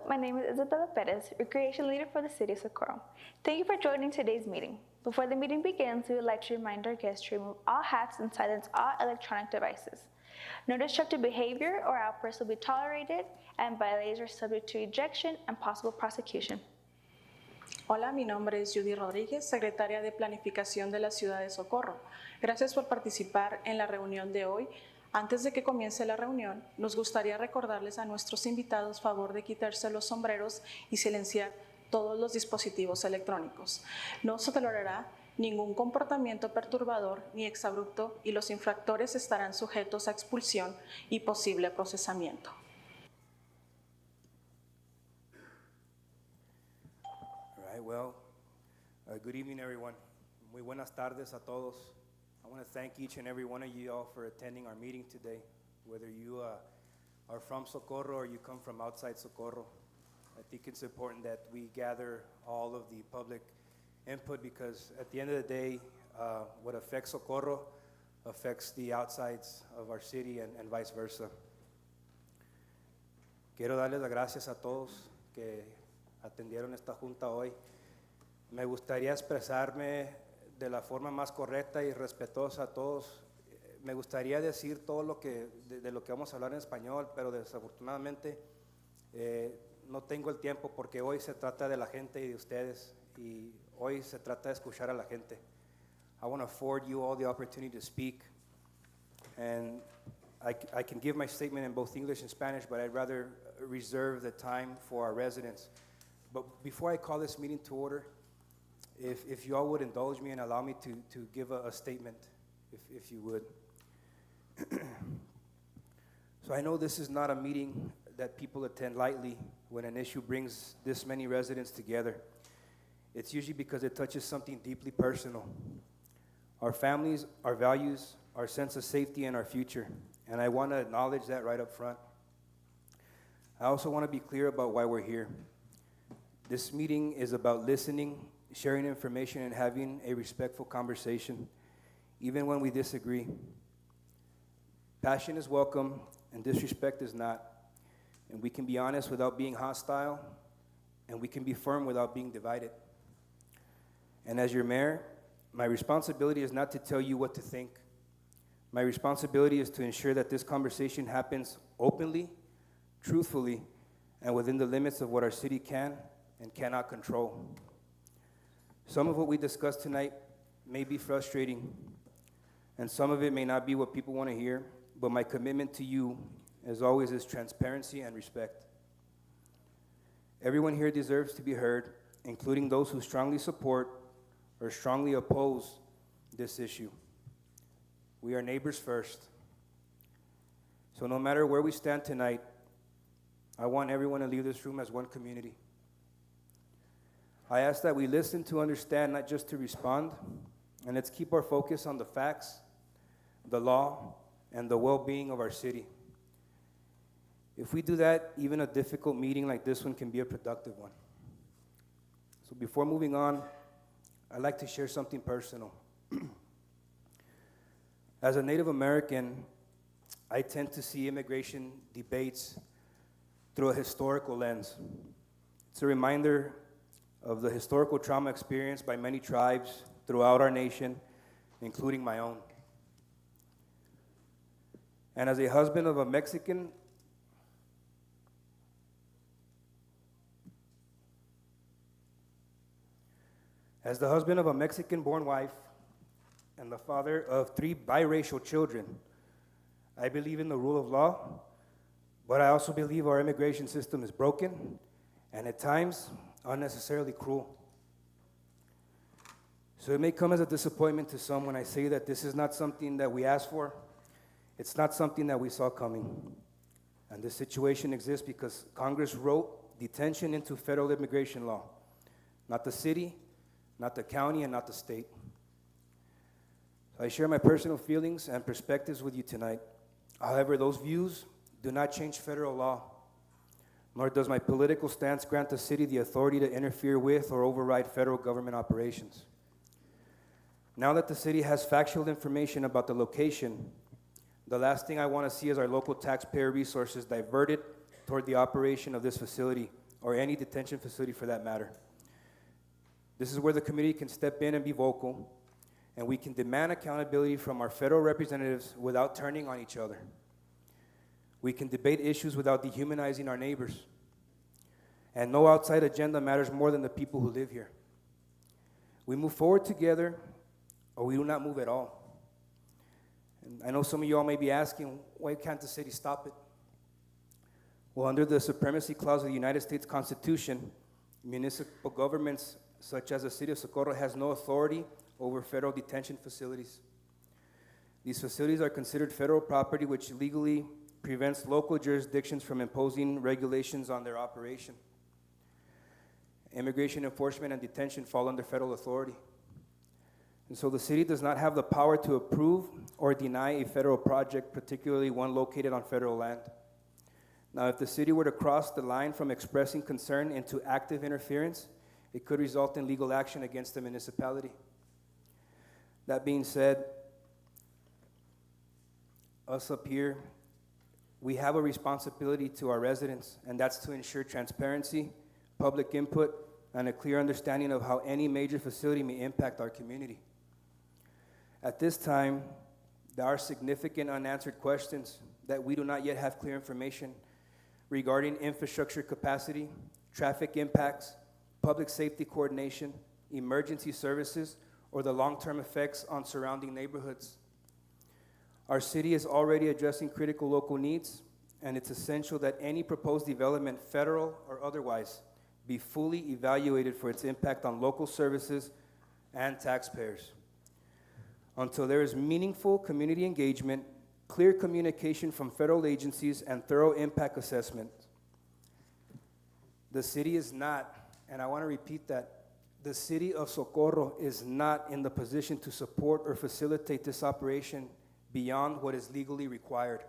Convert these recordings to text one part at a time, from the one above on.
my name is Isabella Perez, Recreation Leader for the City of Socorro. Thank you for joining today's meeting. Before the meeting begins, we would like to remind our guests to remove all hats and silence all electronic devices. No destructive behavior or outbursts will be tolerated, and violators are subject to ejection and possible prosecution. Hola, mi nombre es Judy Rodríguez, secretaria de Planificación de la Ciudad de Socorro. Gracias por participar en la reunión de hoy. Antes de que comience la reunión, nos gustaría recordarles a nuestros invitados favor de quitarse los sombreros y silenciar todos los dispositivos electrónicos. No se tolerará ningún comportamiento perturbador ni exabrupto y los infractores estarán sujetos a expulsión y posible procesamiento. Well, good evening, everyone. Muy buenas tardes a todos. I want to thank each and every one of you all for attending our meeting today, whether you are from Socorro or you come from outside Socorro. I think it's important that we gather all of the public input because at the end of the day, what affects Socorro affects the outsides of our city and vice versa. Quiero darles las gracias a todos que atendieron esta junta hoy. Me gustaría expresarme de la forma más correcta y respetuosa a todos. Me gustaría decir todo lo que, de lo que vamos a hablar en español, pero desafortunadamente no tengo el tiempo porque hoy se trata de la gente y de ustedes y hoy se trata de escuchar a la gente. I want to afford you all the opportunity to speak, and I can give my statement in both English and Spanish, but I'd rather reserve the time for our residents. But before I call this meeting to order, if you all would indulge me and allow me to give a statement, if you would. So I know this is not a meeting that people attend lightly when an issue brings this many residents together. It's usually because it touches something deeply personal. Our families, our values, our sense of safety, and our future. And I want to acknowledge that right up front. I also want to be clear about why we're here. This meeting is about listening, sharing information, and having a respectful conversation, even when we disagree. Passion is welcome, and disrespect is not. And we can be honest without being hostile, and we can be firm without being divided. And as your mayor, my responsibility is not to tell you what to think. My responsibility is to ensure that this conversation happens openly, truthfully, and within the limits of what our city can and cannot control. Some of what we discussed tonight may be frustrating, and some of it may not be what people want to hear, but my commitment to you, as always, is transparency and respect. Everyone here deserves to be heard, including those who strongly support or strongly oppose this issue. We are neighbors first. So no matter where we stand tonight, I want everyone to leave this room as one community. I ask that we listen to understand, not just to respond, and let's keep our focus on the facts, the law, and the well-being of our city. If we do that, even a difficult meeting like this one can be a productive one. So before moving on, I'd like to share something personal. As a Native American, I tend to see immigration debates through a historical lens. It's a reminder of the historical trauma experienced by many tribes throughout our nation, including my own. And as a husband of a Mexican, as the husband of a Mexican-born wife and the father of 3 biracial children, I believe in the rule of law, but I also believe our immigration system is broken and at times unnecessarily cruel. So it may come as a disappointment to some when I say that this is not something that we asked for. It's not something that we saw coming. And this situation exists because Congress wrote detention into federal immigration law, not the city, not the county, and not the state. So I share my personal feelings and perspectives with you tonight. However, those views do not change federal law, nor does my political stance grant the city the authority to interfere with or override federal government operations. Now that the city has factual information about the location, the last thing I want to see is our local taxpayer resources diverted toward the operation of this facility or any detention facility for that matter. This is where the community can step in and be vocal, and we can demand accountability from our federal representatives without turning on each other. We can debate issues without dehumanizing our neighbors. And no outside agenda matters more than the people who live here. We move forward together, or we do not move at all. And I know some of you all may be asking, why can't the city stop it? Well, under the Supremacy Clause of the United States Constitution, municipal governments such as the city of Socorro has no authority over federal detention facilities. These facilities are considered federal property, which legally prevents local jurisdictions from imposing regulations on their operation. Immigration enforcement and detention fall under federal authority. And so the city does not have the power to approve or deny a federal project, particularly one located on federal land. Now, if the city were to cross the line from expressing concern into active interference, it could result in legal action against the municipality. That being said, us up here, we have a responsibility to our residents, and that's to ensure transparency, public input, and a clear understanding of how any major facility may impact our community. At this time, there are significant unanswered questions that we do not yet have clear information regarding infrastructure capacity, traffic impacts, public safety coordination, emergency services, or the long-term effects on surrounding neighborhoods. Our city is already addressing critical local needs, and it's essential that any proposed development, federal or otherwise, be fully evaluated for its impact on local services and taxpayers. Until there is meaningful community engagement, clear communication from federal agencies, and thorough impact assessment, the city is not, and I want to repeat that, the city of Socorro is not in the position to support or facilitate this operation beyond what is legally required.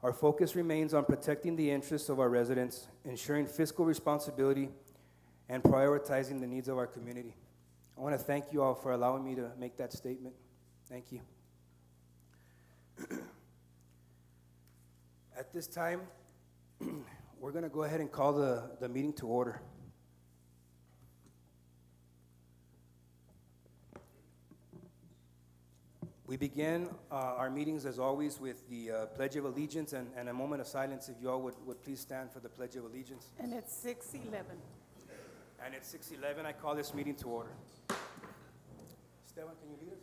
Our focus remains on protecting the interests of our residents, ensuring fiscal responsibility, and prioritizing the needs of our community. I want to thank you all for allowing me to make that statement. Thank you. At this time, we're going to go ahead and call the meeting to order. We begin our meetings, as always, with the Pledge of Allegiance and a moment of silence. If you all would please stand for the Pledge of Allegiance. And it's 6:11. And at 6:11, I call this meeting to order. Esteban, can you lead us?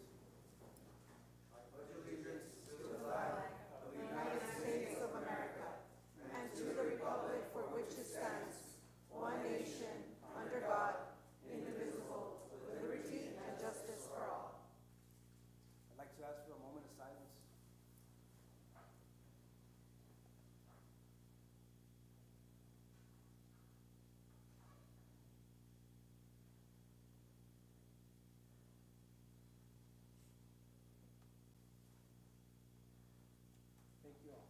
I'd like to ask for a moment of silence. Thank you all.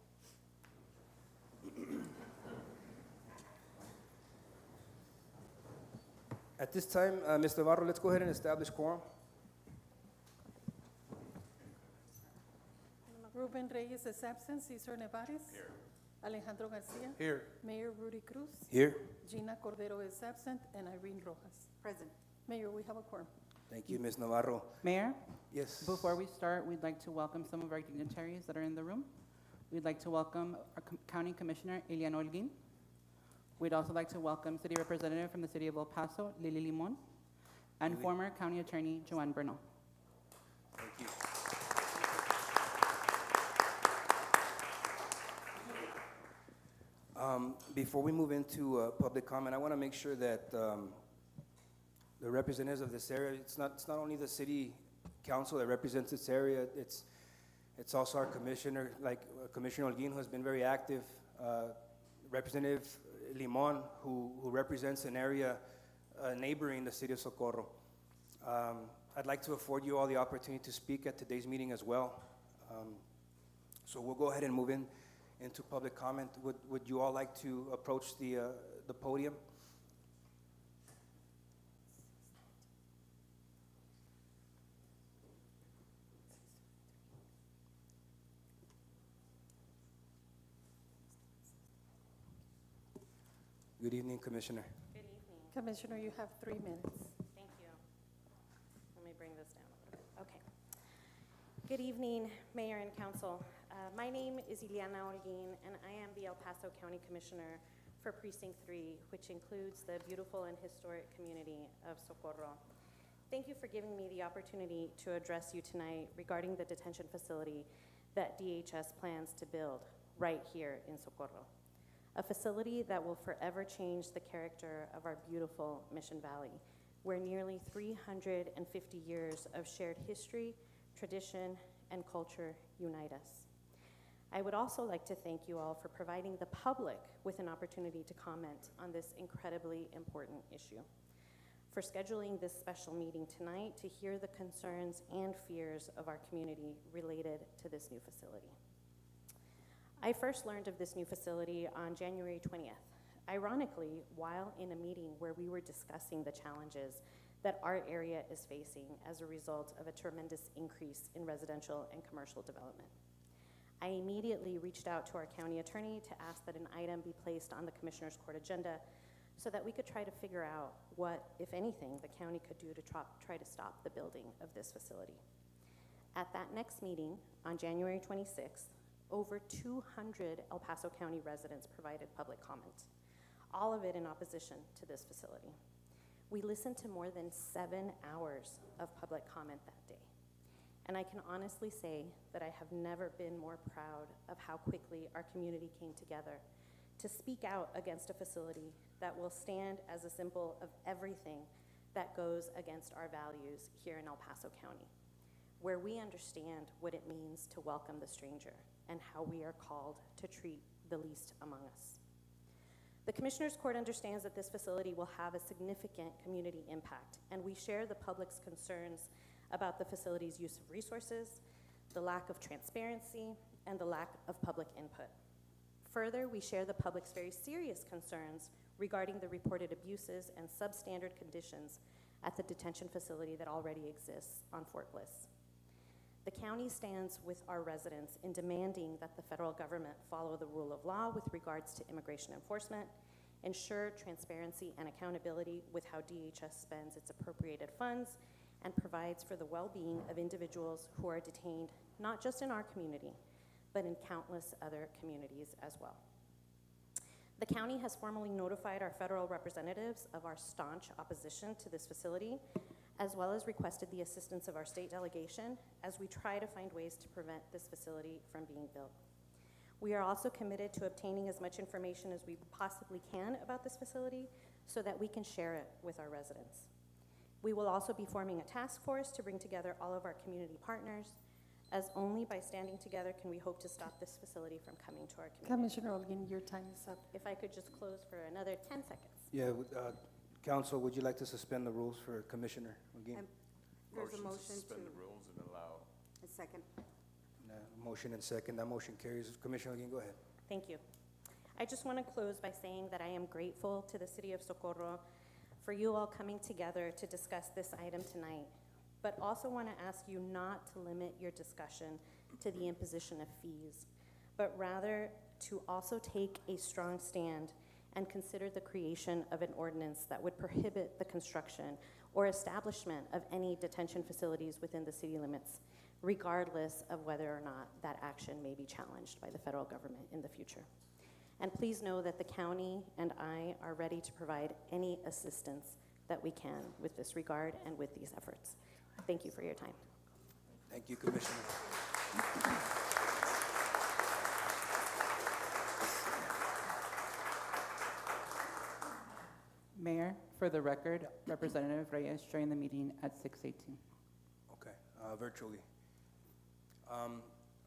At this time, Ms. Navarro, let's go ahead and establish quorum. Ruben Reyes is absent. Cesar Nevares. Here. Alejandro Garcia. Here. Mayor Rudy Cruz. Here. Gina Cordero is absent. And Irene Rojas. Present. Mayor, we have a quorum. Thank you, Ms. Navarro. Mayor, Yes. before we start, we'd like to welcome some of our dignitaries that are in the room. We'd like to welcome our County Commissioner, Eliana Holguin. We'd also like to welcome City Representative from the City of El Paso, Lily Limon, and Lily. former County Attorney, Joanne Bernal. Thank you. Before we move into public comment, I want to make sure that the representatives of this area, it's not only the city council that represents this area, it's also our commissioner, like Commissioner Holguin, who has been very active, Representative Limon, who represents an area neighboring the city of Socorro. I'd like to afford you all the opportunity to speak at today's meeting as well. So we'll go ahead and move into public comment. Would you all like to approach the podium? Good evening, Commissioner. Good evening. Commissioner, you have 3 minutes. Thank you. Let me bring this down a little bit. Okay. Good evening, Mayor and Council. My name is Ileana Holguin, and I am the El Paso County Commissioner for Precinct 3, which includes the beautiful and historic community of Socorro. Thank you for giving me the opportunity to address you tonight regarding the detention facility that DHS plans to build right here in Socorro. A facility that will forever change the character of our beautiful Mission Valley, where nearly 350 years of shared history, tradition, and culture unite us. I would also like to thank you all for providing the public with an opportunity to comment on this incredibly important issue, for scheduling this special meeting tonight to hear the concerns and fears of our community related to this new facility. I first learned of this new facility on January 20th, ironically, while in a meeting where we were discussing the challenges that our area is facing as a result of a tremendous increase in residential and commercial development. I immediately reached out to our county attorney to ask that an item be placed on the Commissioner's Court agenda so that we could try to figure out what, if anything, the county could do to try to stop the building of this facility. At that next meeting, on January 26th, over 200 El Paso County residents provided public comment, all of it in opposition to this facility. We listened to more than 7 hours of public comment that day. And I can honestly say that I have never been more proud of how quickly our community came together to speak out against a facility that will stand as a symbol of everything that goes against our values here in El Paso County, where we understand what it means to welcome the stranger and how we are called to treat the least among us. The Commissioner's Court understands that this facility will have a significant community impact, and we share the public's concerns about the facility's use of resources, the lack of transparency, and the lack of public input. Further, we share the public's very serious concerns regarding the reported abuses and substandard conditions at the detention facility that already exists on Fort Bliss. The county stands with our residents in demanding that the federal government follow the rule of law with regards to immigration enforcement, ensure transparency and accountability with how DHS spends its appropriated funds, and provides for the well-being of individuals who are detained not just in our community, but in countless other communities as well. The county has formally notified our federal representatives of our staunch opposition to this facility, as well as requested the assistance of our state delegation as we try to find ways to prevent this facility from being built. We are also committed to obtaining as much information as we possibly can about this facility so that we can share it with our residents. We will also be forming a task force to bring together all of our community partners, as only by standing together can we hope to stop this facility from coming to our community. Commissioner Holguin, your time is up. If I could just close for another 10 seconds. Yeah, Council, would you like to suspend the rules for Commissioner again? There's a motion to suspend the rules and allow. a second. Motion and second. That motion carries. Commissioner again, go ahead. Thank you. I just want to close by saying that I am grateful to the City of Socorro for you all coming together to discuss this item tonight, but also want to ask you not to limit your discussion to the imposition of fees, but rather to also take a strong stand and consider the creation of an ordinance that would prohibit the construction or establishment of any detention facilities within the city limits, regardless of whether or not that action may be challenged by the federal government in the future. And please know that the county and I are ready to provide any assistance that we can with this regard and with these efforts. Thank you for your time. Thank you, Commissioner. Mayor, for the record, Representative Reyes joined the meeting at 6:18. Okay, virtually.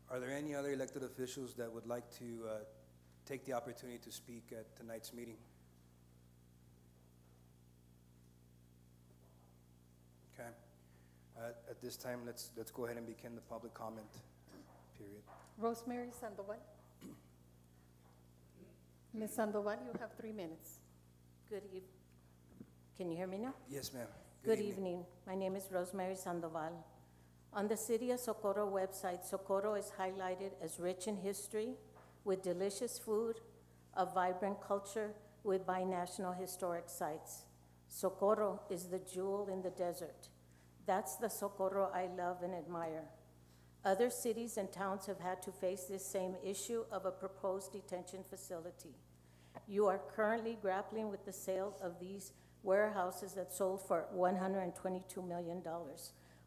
Are there any other elected officials that would like to take the opportunity to speak at tonight's meeting? Okay. At this time, let's go ahead and begin the public comment period. Rosemary Sandoval. Ms. Sandoval, you have 3 minutes. Good evening. Can you hear me now? Yes, ma'am. Good evening. My name is Rosemary Sandoval. On the City of Socorro website, Socorro is highlighted as rich in history, with delicious food, a vibrant culture, with binational historic sites. Socorro is the jewel in the desert. That's the Socorro I love and admire. Other cities and towns have had to face this same issue of a proposed detention facility. You are currently grappling with the sale of these warehouses that sold for $122 million,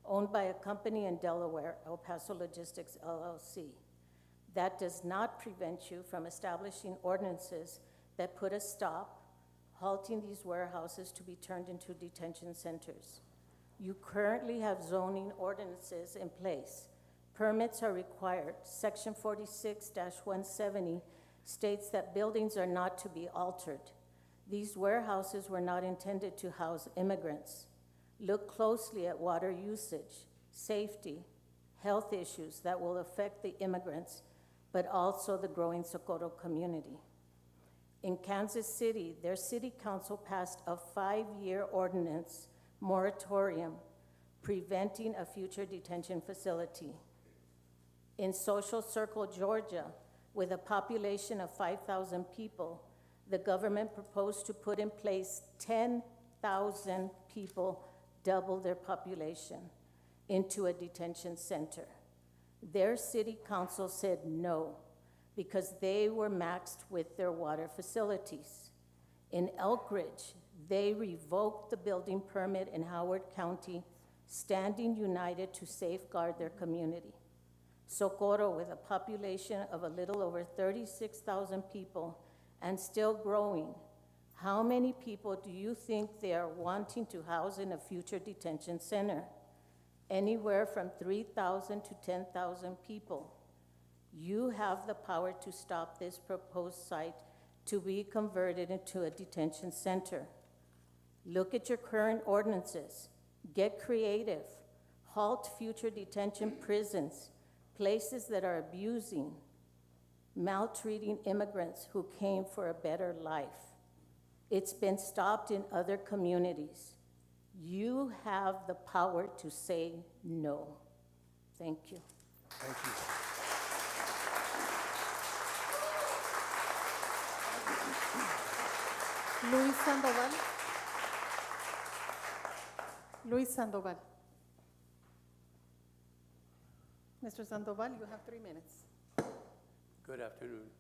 owned by a company in Delaware, El Paso Logistics LLC. That does not prevent you from establishing ordinances that put a stop, halting these warehouses to be turned into detention centers. You currently have zoning ordinances in place. Permits are required. Section 46-170 states that buildings are not to be altered. These warehouses were not intended to house immigrants. Look closely at water usage, safety, health issues that will affect the immigrants, but also the growing Socorro community. In Kansas City, their city council passed a 5-year ordinance moratorium preventing a future detention facility. In Social Circle, Georgia, with a population of 5,000 people, the government proposed to put in place 10,000 people, double their population, into a detention center. Their city council said no, because they were maxed with their water facilities. In Elk Ridge, they revoked the building permit in Howard County, standing united to safeguard their community. Socorro, with a population of a little over 36,000 people and still growing, how many people do you think they are wanting to house in a future detention center? Anywhere from 3,000 to 10,000 people. You have the power to stop this proposed site to be converted into a detention center. Look at your current ordinances. Get creative. Halt future detention prisons, places that are abusing, maltreating immigrants who came for a better life. It's been stopped in other communities. You have the power to say no. Thank you. Thank you. Luis Sandoval. Luis Sandoval. Mr. Sandoval, you have 3 minutes. Good afternoon.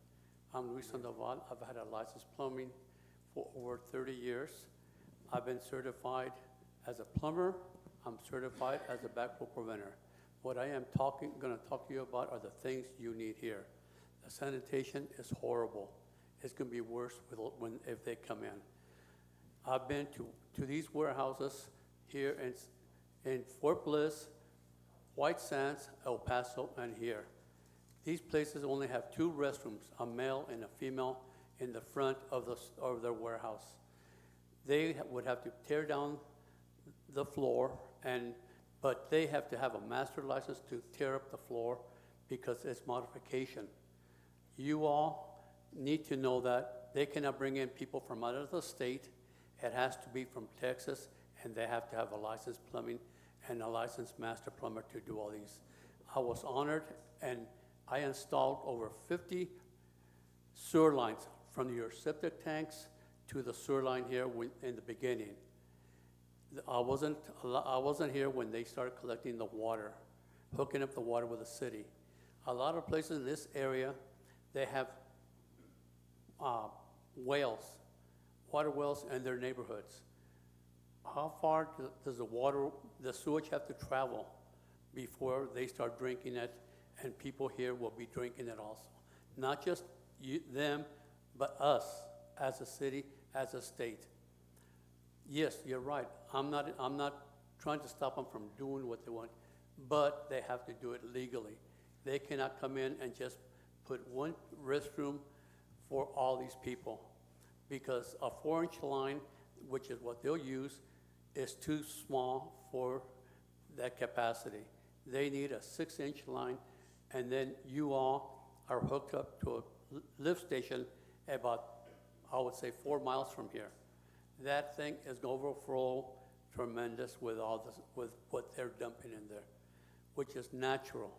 I'm Luis Sandoval. I've had a licensed plumbing for over 30 years. I've been certified as a plumber. I'm certified as a backflow preventer. What I am going to talk to you about are the things you need here. The sanitation is horrible. It's going to be worse if they come in. I've been to these warehouses here in Fort Bliss, White Sands, El Paso, and here. These places only have 2 restrooms, a male and a female, in the front of their warehouse. They would have to tear down the floor, but they have to have a master license to tear up the floor because it's modification. You all need to know that they cannot bring in people from out of the state. It has to be from Texas, and they have to have a licensed plumbing and a licensed master plumber to do all these. I was honored, and I installed over 50 sewer lines from your septic tanks to the sewer line here in the beginning. I wasn't here when they started collecting the water, hooking up the water with the city. A lot of places in this area, they have water wells in their neighborhoods. How far does the sewage have to travel before they start drinking it, and people here will be drinking it also? Not just them, but us as a city, as a state. Yes, you're right. I'm not trying to stop them from doing what they want, but they have to do it legally. They cannot come in and just put 1 restroom for all these people, because a 4-inch line, which is what they'll use, is too small for that capacity. They need a 6-inch line, and then you all are hooked up to a lift station about, I would say, 4 miles from here. That thing is going to overflow tremendous with what they're dumping in there, which is natural.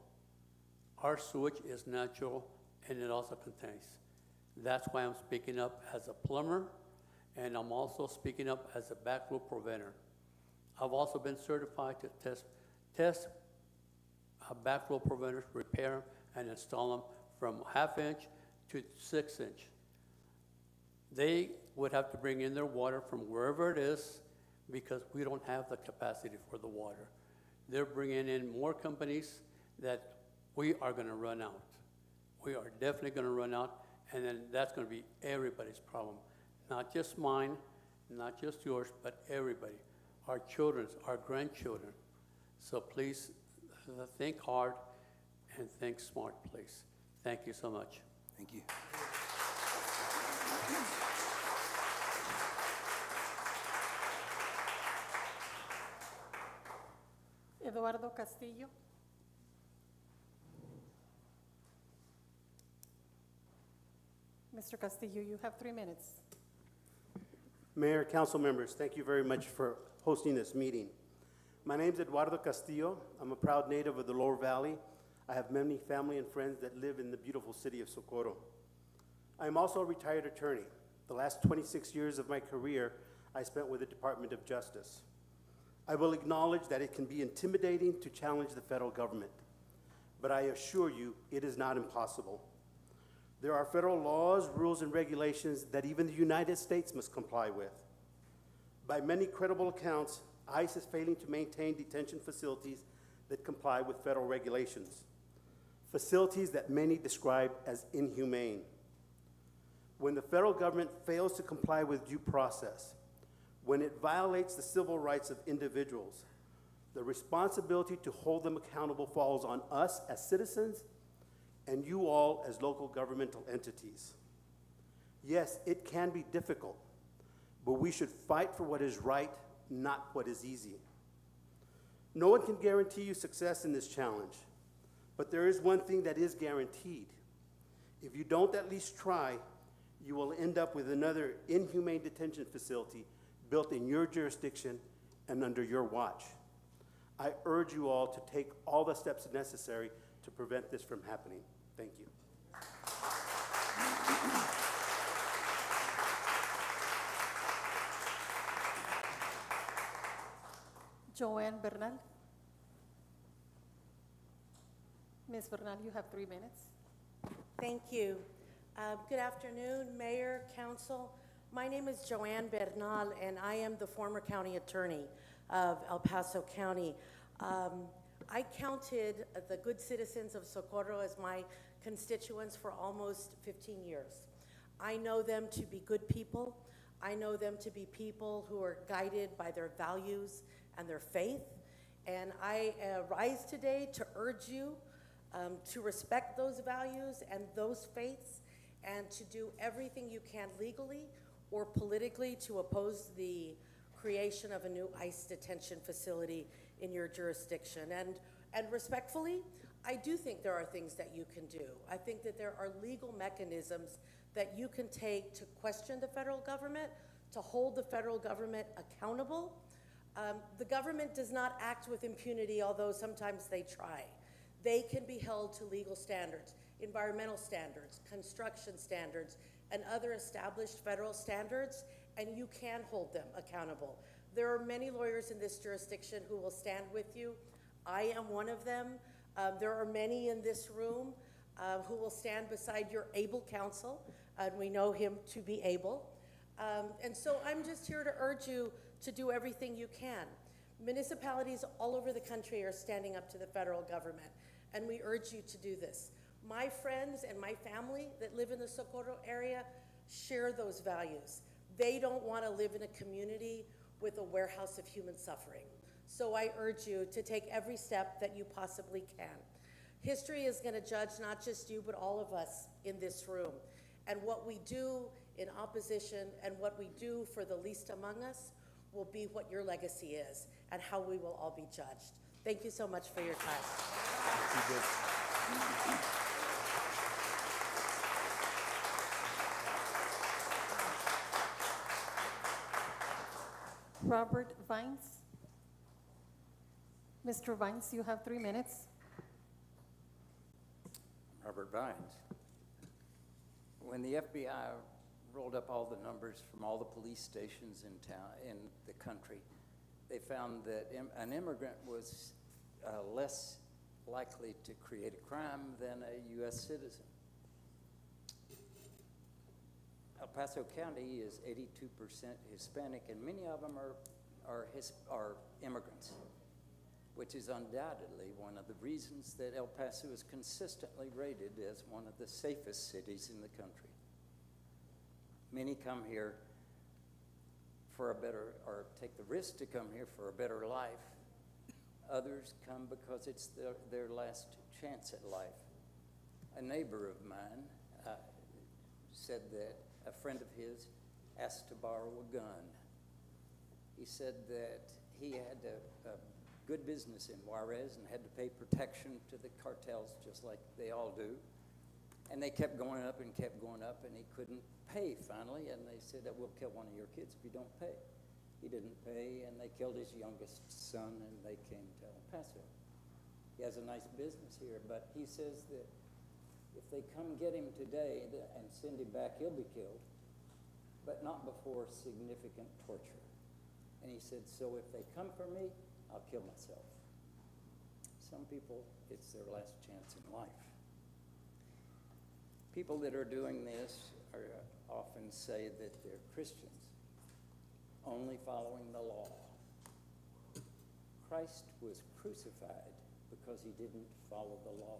Our sewage is natural, and it also contains. That's why I'm speaking up as a plumber, and I'm also speaking up as a backflow preventer. I've also been certified to test backflow preventers, repair them, and install them from 1/2 inch to 6 inch. They would have to bring in their water from wherever it is because we don't have the capacity for the water. They're bringing in more companies that we are going to run out. We are definitely going to run out, and then that's going to be everybody's problem. Not just mine, not just yours, but everybody. Our children's, our grandchildren. So please think hard and think smart, please. Thank you so much. Thank you. Eduardo Castillo. Mr. Castillo, you have 3 minutes. Mayor, council members, thank you very much for hosting this meeting. My name is Eduardo Castillo. I'm a proud native of the Lower Valley. I have many family and friends that live in the beautiful city of Socorro. I am also a retired attorney. The last 26 years of my career I spent with the Department of Justice. I will acknowledge that it can be intimidating to challenge the federal government, but I assure you it is not impossible. There are federal laws, rules, and regulations that even the United States must comply with. By many credible accounts, ICE is failing to maintain detention facilities that comply with federal regulations, facilities that many describe as inhumane. When the federal government fails to comply with due process, when it violates the civil rights of individuals, the responsibility to hold them accountable falls on us as citizens and you all as local governmental entities. Yes, it can be difficult, but we should fight for what is right, not what is easy. No one can guarantee you success in this challenge, but there is one thing that is guaranteed. If you don't at least try, you will end up with another inhumane detention facility built in your jurisdiction and under your watch. I urge you all to take all the steps necessary to prevent this from happening. Thank you. Joanne Bernal. Ms. Bernal, you have 3 minutes. Thank you. Good afternoon, Mayor, Council. My name is Joanne Bernal, and I am the former county attorney of El Paso County. I counted the good citizens of Socorro as my constituents for almost 15 years. I know them to be good people. I know them to be people who are guided by their values and their faith. And I rise today to urge you to respect those values and those faiths and to do everything you can legally or politically to oppose the creation of a new ICE detention facility in your jurisdiction. And respectfully, I do think there are things that you can do. I think that there are legal mechanisms that you can take to question the federal government, to hold the federal government accountable. The government does not act with impunity, although sometimes they try. They can be held to legal standards, environmental standards, construction standards, and other established federal standards, and you can hold them accountable. There are many lawyers in this jurisdiction who will stand with you. I am one of them. There are many in this room who will stand beside your able counsel, and we know him to be able. And so I'm just here to urge you to do everything you can. Municipalities all over the country are standing up to the federal government, and we urge you to do this. My friends and my family that live in the Socorro area share those values. They don't want to live in a community with a warehouse of human suffering. So I urge you to take every step that you possibly can. History is going to judge not just you, but all of us in this room. And what we do in opposition and what we do for the least among us will be what your legacy is and how we will all be judged. Thank you so much for your time. Robert Vines. Mr. Vines, you have 3 minutes. Robert Vines. When the FBI rolled up all the numbers from all the police stations in town, in the country, they found that an immigrant was less likely to create a crime than a U.S. citizen. El Paso County is 82% Hispanic, and many of them are immigrants, which is undoubtedly one of the reasons that El Paso is consistently rated as one of the safest cities in the country. Many come here for a better, or take the risk to come here for a better life. Others come because it's their last chance at life. A neighbor of mine said that a friend of his asked to borrow a gun. He said that he had a good business in Juarez and had to pay protection to the cartels just like they all do. And they kept going up and kept going up, and he couldn't pay finally, and they said that we'll kill one of your kids if you don't pay. He didn't pay, and they killed his youngest son, and they came to El Paso. He has a nice business here, but he says that if they come get him today and send him back, he'll be killed, but not before significant torture. And he said, so if they come for me, I'll kill myself. Some people, it's their last chance in life. People that are doing this often say that they're Christians, only following the law. Christ was crucified because he didn't follow the law.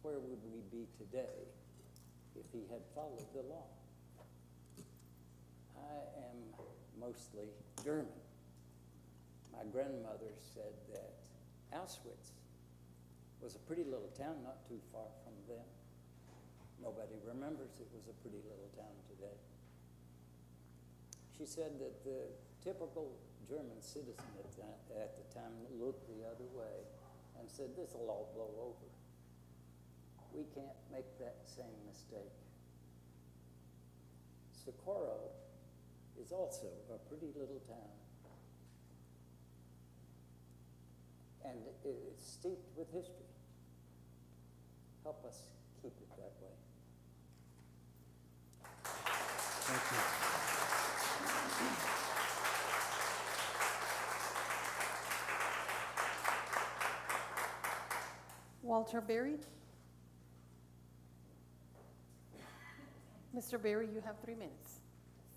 Where would we be today if he had followed the law? I am mostly German. My grandmother said that Auschwitz was a pretty little town not too far from them. Nobody remembers it was a pretty little town today. She said that the typical German citizen at the time looked the other way and said, this will all blow over. We can't make that same mistake. Socorro is also a pretty little town. And it's steeped with history. Help us keep it that way. Thank you. Walter Berry. Mr. Berry, you have 3 minutes.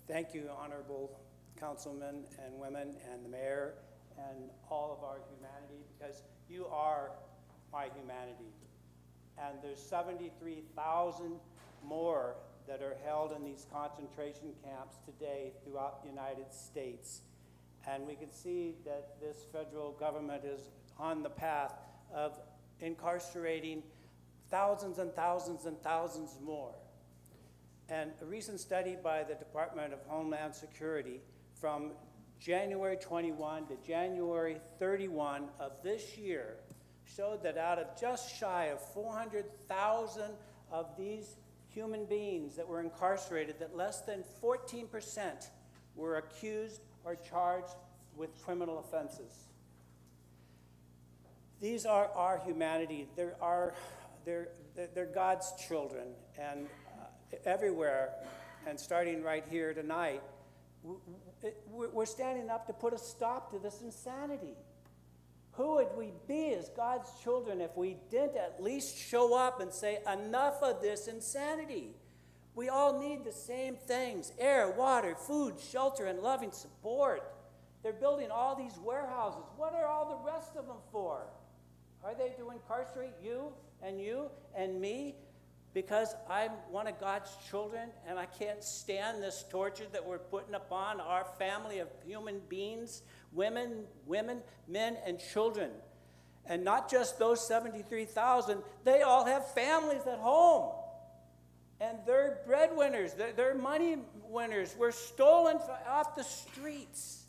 Thank you, honorable councilmen and women and the mayor and all of our humanity, because you are my humanity. And there's 73,000 more that are held in these concentration camps today throughout the United States. And we can see that this federal government is on the path of incarcerating thousands and thousands and thousands more. And a recent study by the Department of Homeland Security from January 21 to January 31 of this year showed that out of just shy of 400,000 of these human beings that were incarcerated, that less than 14% were accused or charged with criminal offenses. These are our humanity. They're God's children, and everywhere, and starting right here tonight, we're standing up to put a stop to this insanity. Who would we be as God's children if we didn't at least show up and say, enough of this insanity? We all need the same things: air, water, food, shelter, and loving support. They're building all these warehouses. What are all the rest of them for? Are they to incarcerate you and me? Because I'm one of God's children and I can't stand this torture that we're putting upon our family of human beings, women, men, and children. And not just those 73,000, they all have families at home. And they're breadwinners, they're money winners. We're stolen off the streets.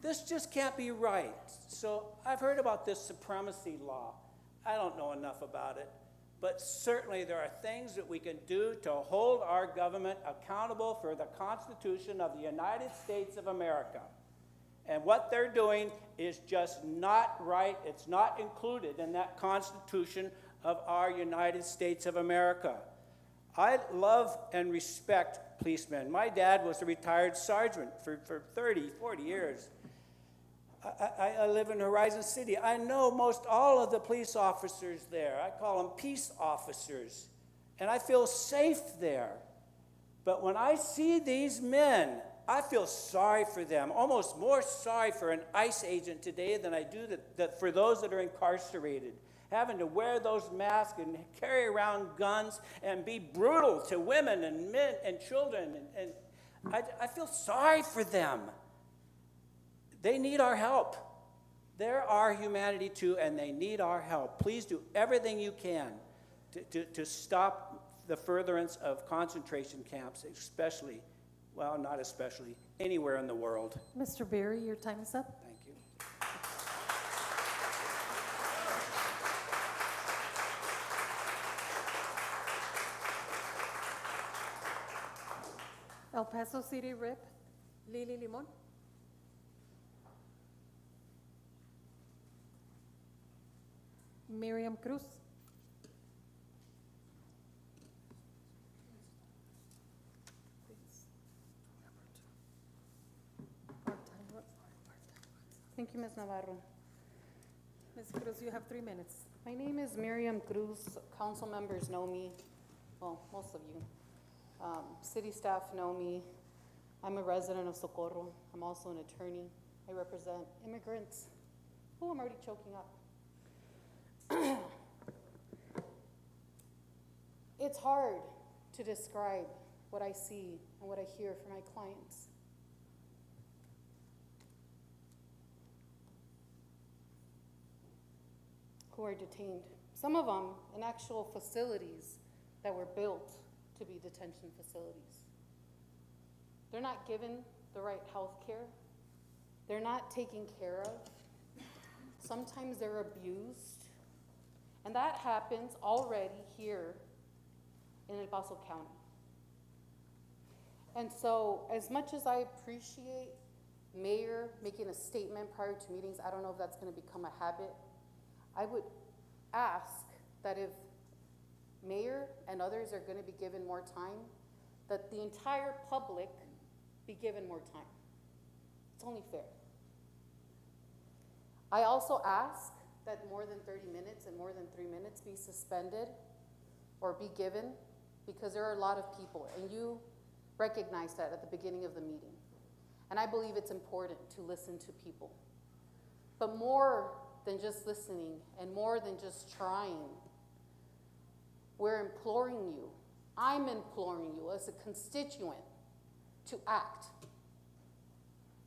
This just can't be right. So I've heard about this supremacy law. I don't know enough about it. But certainly there are things that we can do to hold our government accountable for the Constitution of the United States of America. And what they're doing is just not right. It's not included in that Constitution of our United States of America. I love and respect policemen. My dad was a retired sergeant for 30, 40 years. I live in Horizon City. I know most all of the police officers there. I call them peace officers. And I feel safe there. But when I see these men, I feel sorry for them, almost more sorry for an ICE agent today than I do for those that are incarcerated, having to wear those masks and carry around guns and be brutal to women and men and children. And I feel sorry for them. They need our help. They're our humanity too, and they need our help. Please do everything you can to stop the furtherance of concentration camps, especially, well, not especially, anywhere in the world. Mr. Berry, your time is up. Thank you. El Paso City Rep, Lily Limon. Miriam Cruz. Thank you, Ms. Navarro. Ms. Cruz, you have 3 minutes. My name is Miriam Cruz. Council members know me, well, most of you. City staff know me. I'm a resident of Socorro. I'm also an attorney. I represent immigrants. Oh, I'm already choking up. It's hard to describe what I see and what I hear from my clients. Who are detained. Some of them in actual facilities that were built to be detention facilities. They're not given the right health care. They're not taken care of. Sometimes they're abused. And that happens already here in El Paso County. And so, as much as I appreciate Mayor making a statement prior to meetings, I don't know if that's going to become a habit. I would ask that if Mayor and others are going to be given more time, that the entire public be given more time. It's only fair. I also ask that more than 30 minutes and more than 3 minutes be suspended or be given, because there are a lot of people, and you recognize that at the beginning of the meeting. And I believe it's important to listen to people. But more than just listening and more than just trying, we're imploring you, I'm imploring you as a constituent to act.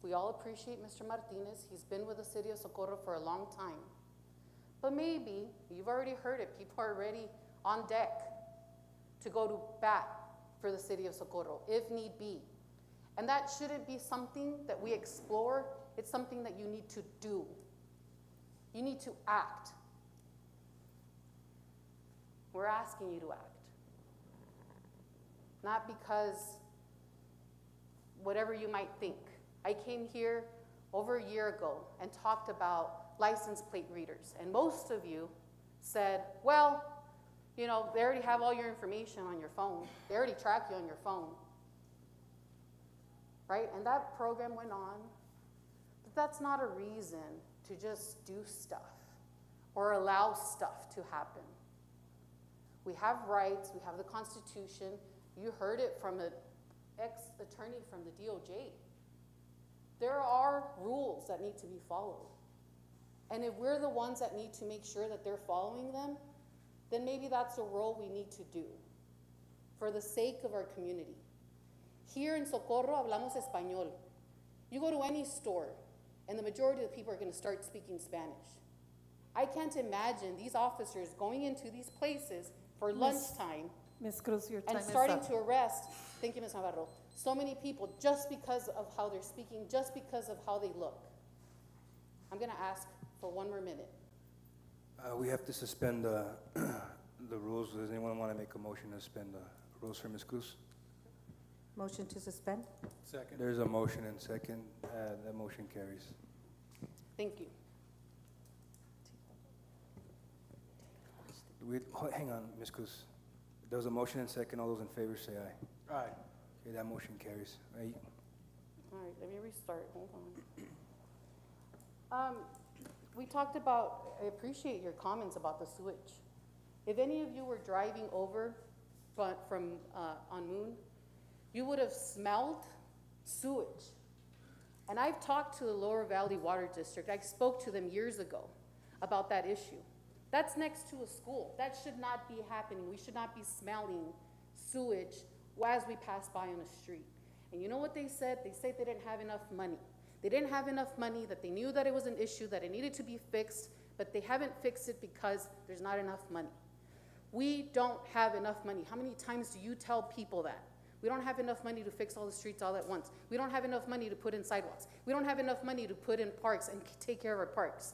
We all appreciate Mr. Martinez. He's been with the city of Socorro for a long time. But maybe, you've already heard it, people are already on deck to go to bat for the city of Socorro, if need be. And that shouldn't be something that we explore, it's something that you need to do. You need to act. We're asking you to act. Not because whatever you might think. I came here over a year ago and talked about license plate readers, and most of you said, well, you know, they already have all your information on your phone. They already track you on your phone. Right? And that program went on. But that's not a reason to just do stuff or allow stuff to happen. We have rights, we have the Constitution. You heard it from an ex-attorney from the DOJ. There are rules that need to be followed. And if we're the ones that need to make sure that they're following them, then maybe that's a role we need to do for the sake of our community. Here in Socorro, hablamos español. You go to any store, and the majority of the people are going to start speaking Spanish. I can't imagine these officers going into these places for lunchtime Ms. Cruz, your time and is starting up. to arrest, thank you, Ms. Navarro, so many people just because of how they're speaking, just because of how they look. I'm going to ask for 1 more minute. We have to suspend the rules. Does anyone want to make a motion to suspend the rules for Ms. Cruz? Motion to suspend? Second. There's a motion and second. That motion carries. Thank you. Hang on, Ms. Cruz. There was a motion and second. All those in favor say aye. Aye. Okay, that motion carries. Right. All right, let me restart, hold on. We talked about, I appreciate your comments about the sewage. If any of you were driving over from on Moon, you would have smelled sewage. And I've talked to the Lower Valley Water District. I spoke to them years ago about that issue. That's next to a school. That should not be happening. We should not be smelling sewage as we pass by on the street. And you know what they said? They said they didn't have enough money. They didn't have enough money, that they knew that it was an issue, that it needed to be fixed, but they haven't fixed it because there's not enough money. We don't have enough money. How many times do you tell people that? We don't have enough money to fix all the streets all at once. We don't have enough money to put in sidewalks. We don't have enough money to put in parks and take care of our parks.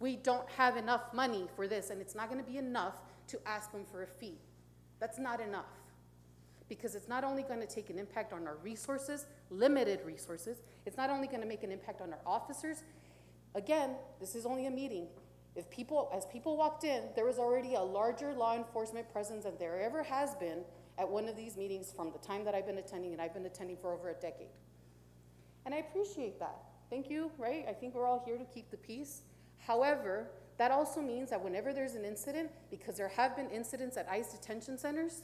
We don't have enough money for this, and it's not going to be enough to ask them for a fee. That's not enough. Because it's not only going to take an impact on our resources, limited resources, it's not only going to make an impact on our officers. Again, this is only a meeting. As people walked in, there was already a larger law enforcement presence than there ever has been at one of these meetings from the time that I've been attending, and I've been attending for over a decade. And I appreciate that. Thank you, right? I think we're all here to keep the peace. However, that also means that whenever there's an incident, because there have been incidents at ICE detention centers,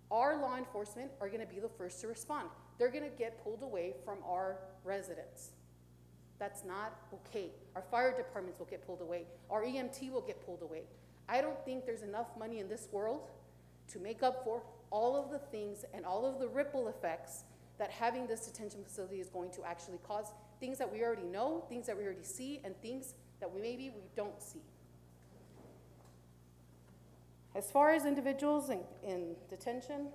our law enforcement are going to be the first to respond. They're going to get pulled away from our residents. That's not okay. Our fire departments will get pulled away. Our EMT will get pulled away. I don't think there's enough money in this world to make up for all of the things and all of the ripple effects that having this detention facility is going to actually cause. Things that we already know, things that we already see, and things that maybe we don't see. As far as individuals in detention,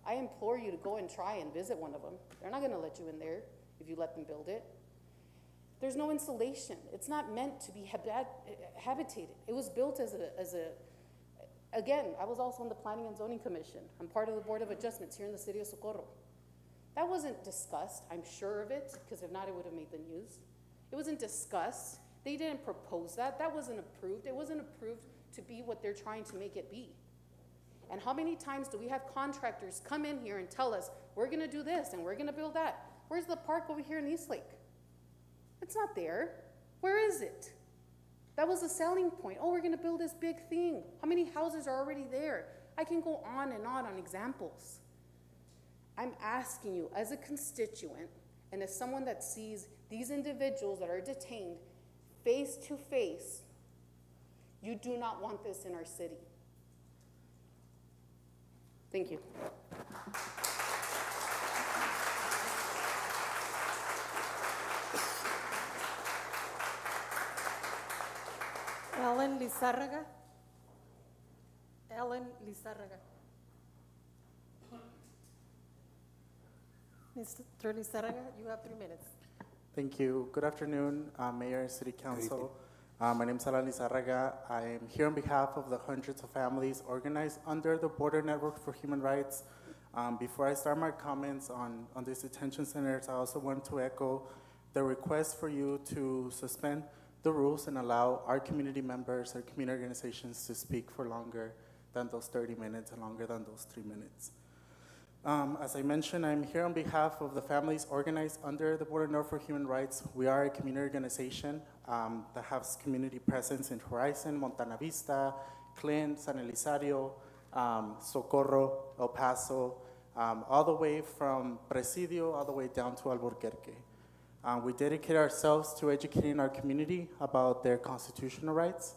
I implore you to go and try and visit one of them. They're not going to let you in there if you let them build it. There's no insulation. It's not meant to be habitated. It was built as a again, I was also on the Planning and Zoning Commission. I'm part of the Board of Adjustments here in the city of Socorro. That wasn't discussed. I'm sure of it, because if not, it would have made the news. It wasn't discussed. They didn't propose that. That wasn't approved. It wasn't approved to be what they're trying to make it be. And how many times do we have contractors come in here and tell us, we're going to do this and we're going to build that? Where's the park over here in Eastlake? It's not there. Where is it? That was a selling point. Oh, we're going to build this big thing. How many houses are already there? I can go on examples. I'm asking you as a constituent and as someone that sees these individuals that are detained face to face, you do not want this in our city. Thank you. Ellen Lizárraga. Ellen Lizárraga. Mr. Lizárraga, you have 3 minutes. Thank you. Good afternoon, Mayor and City Council. My name is Alan Lizárraga. I am here on behalf of the hundreds of families organized under the Border Network for Human Rights. Before I start my comments on these detention centers, I also want to echo the request for you to suspend the rules and allow our community members, our community organizations to speak for longer than those 30 minutes and longer than those 3 minutes. As I mentioned, I'm here on behalf of the families organized under the Border Network for Human Rights. We are a community organization that has community presence in Horizon, Montana Vista, Clint, San Elizario, Socorro, El Paso, all the way from Presidio, all the way down to Albuquerque. We dedicate ourselves to educating our community about their constitutional rights.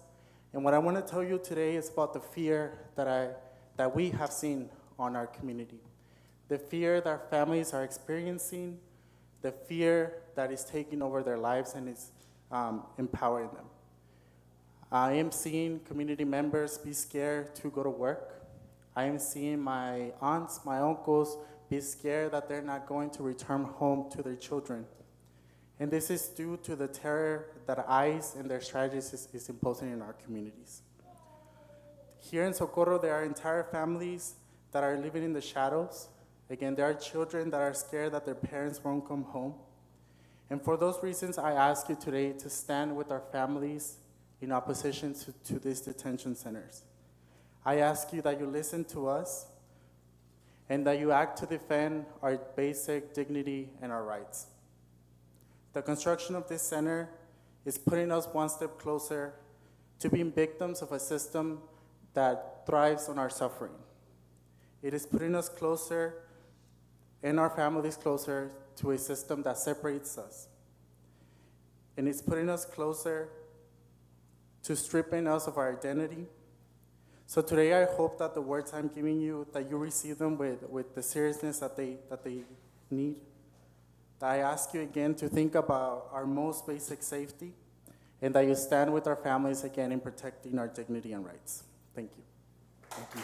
And what I want to tell you today is about the fear that we have seen on our community. The fear that families are experiencing, the fear that is taking over their lives and is empowering them. I am seeing community members be scared to go to work. I am seeing my aunts, my uncles be scared that they're not going to return home to their children. And this is due to the terror that ICE and their strategies is imposing in our communities. Here in Socorro, there are entire families that are living in the shadows. Again, there are children that are scared that their parents won't come home. And for those reasons, I ask you today to stand with our families in opposition to these detention centers. I ask you that you listen to us, and that you act to defend our basic dignity and our rights. The construction of this center is putting us one step closer to being victims of a system that thrives on our suffering. It is putting us closer and our families closer to a system that separates us. And it's putting us closer to stripping us of our identity. So today I hope that the words I'm giving you, that you receive them with the seriousness that they need. That I ask you again to think about our most basic safety, and that you stand with our families again in protecting our dignity and rights. Thank you. Thank you.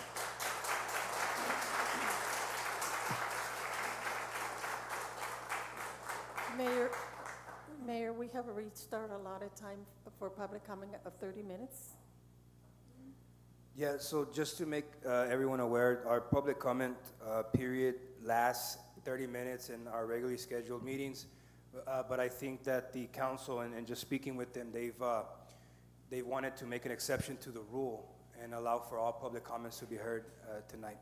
Mayor, we have reached our allotted time for public comment of 30 minutes. Yeah, so just to make everyone aware, our public comment period lasts 30 minutes in our regularly scheduled meetings, but I think that the council, and just speaking with them, they wanted to make an exception to the rule and allow for all public comments to be heard tonight.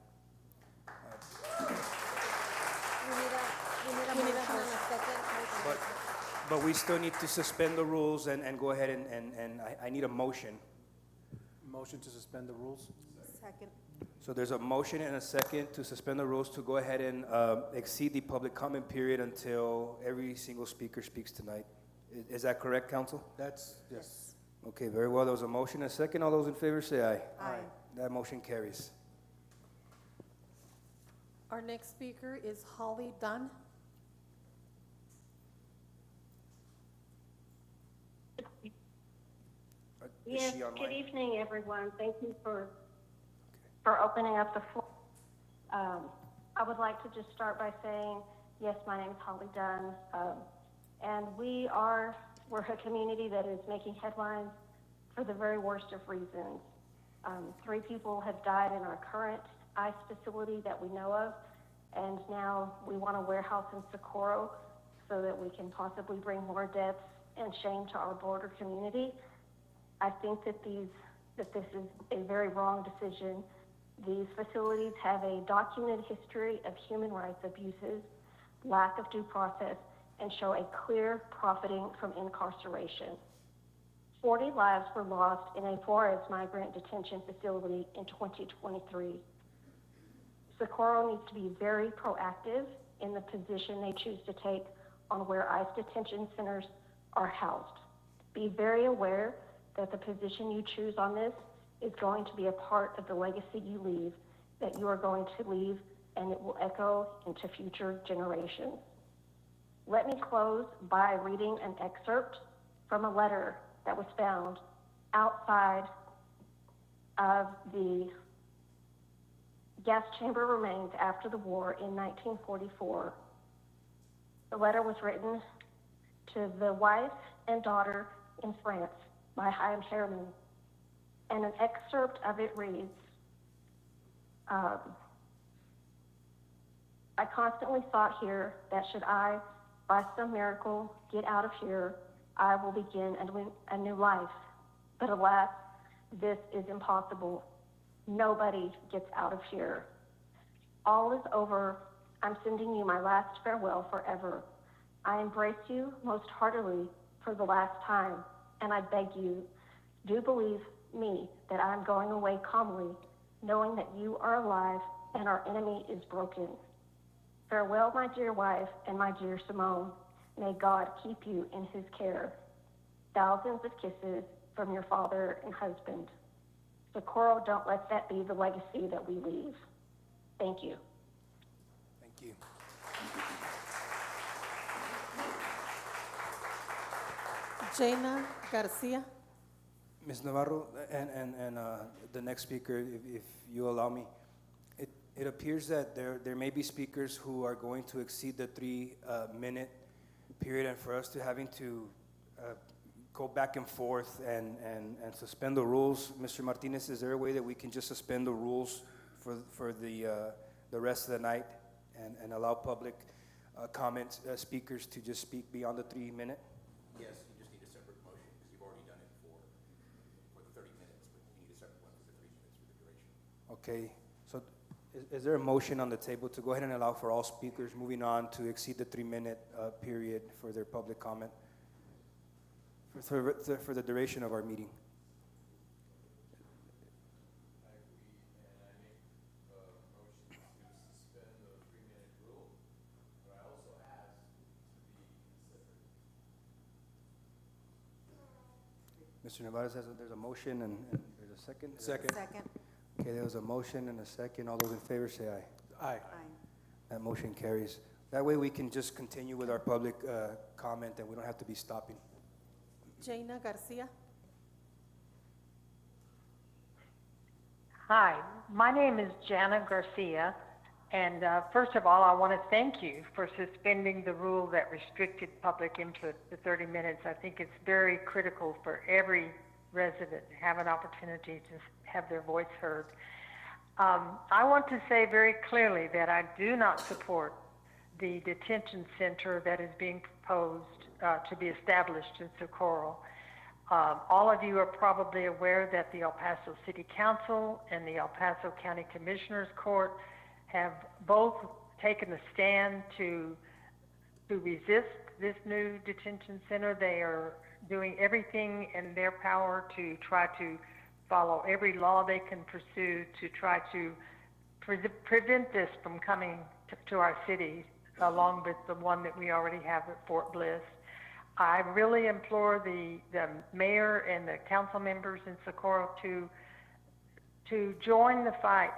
We need a motion and a second. But we still need to suspend the rules and go ahead and I need a motion. Motion to suspend the rules? Second. So there's a motion and a second to suspend the rules to go ahead and exceed the public comment period until every single speaker speaks tonight. Is that correct, council? That's, yes. Okay, very well. There was a motion and a second. All those in favor say aye. Aye. That motion carries. Our next speaker is Holly Dunn. Is Yes, she online? good evening, everyone. Thank you for opening up the floor. I would like to just start by saying, yes, my name is Holly Dunn, and we're a community that is making headlines for the very worst of reasons. 3 people have died in our current ICE facility that we know of, and now we want a warehouse in Socorro so that we can possibly bring more deaths and shame to our border community. I think that this is a very wrong decision. These facilities have a documented history of human rights abuses, lack of due process, and show a clear profiting from incarceration. 40 lives were lost in a Juarez migrant detention facility in 2023. Socorro needs to be very proactive in the position they choose to take on where ICE detention centers are housed. Be very aware that the position you choose on this is going to be a part of the legacy you leave, that you are going to leave, and it will echo into future generations. Let me close by reading an excerpt from a letter that was found outside of the gas chamber remains after the war in 1944. The letter was written to the wife and daughter in France by Chaim Herman, and an excerpt of it reads, I constantly thought here that should I, by some miracle, get out of here, I will begin a new life. But alas, this is impossible. Nobody gets out of here. All is over. I'm sending you my last farewell forever. I embrace you most heartily for the last time, and I beg you, do believe me that I'm going away calmly, knowing that you are alive and our enemy is broken. Farewell, my dear wife and my dear Simone. May God keep you in his care. Thousands of kisses from your father and husband. Socorro, don't let that be the legacy that we leave. Thank you. Thank you. Jaina Garcia. Ms. Navarro and the next speaker, if you allow me, it appears that there may be speakers who are going to exceed the 3-minute period, and for us to having to go back and forth and suspend the rules. Mr. Martinez, is there a way that we can just suspend the rules for the rest of the night and allow public comment speakers to just speak beyond the 3-minute? Yes, you just need a separate motion because you've already done it for the 30 minutes, but you need a separate one for the 3 minutes for the duration. Okay, so Is there a motion on the table to go ahead and allow for all speakers moving on to exceed the 3-minute period for their public comment for the duration of our meeting? Mr. Nevares says that there's a motion and there's a second? Second. Second. Okay, there was a motion and a second. All those in favor say aye. Aye. That motion carries. That way we can just continue with our public comment and we don't have to be stopping. Jaina Garcia. Hi, my name is Jana Garcia, and first of all, I want to thank you for suspending the rule that restricted public input to 30 minutes. I think it's very critical for every resident to have an opportunity to have their voice heard. I want to say very clearly that I do not support the detention center that is being proposed to be established in Socorro. All of you are probably aware that the El Paso City Council and the El Paso County Commissioners Court have both taken a stand to resist this new detention center. They are doing everything in their power to try to follow every law they can pursue to try to prevent this from coming to our city, along with the one that we already have at Fort Bliss. I really implore the mayor and the council members in Socorro to join the fight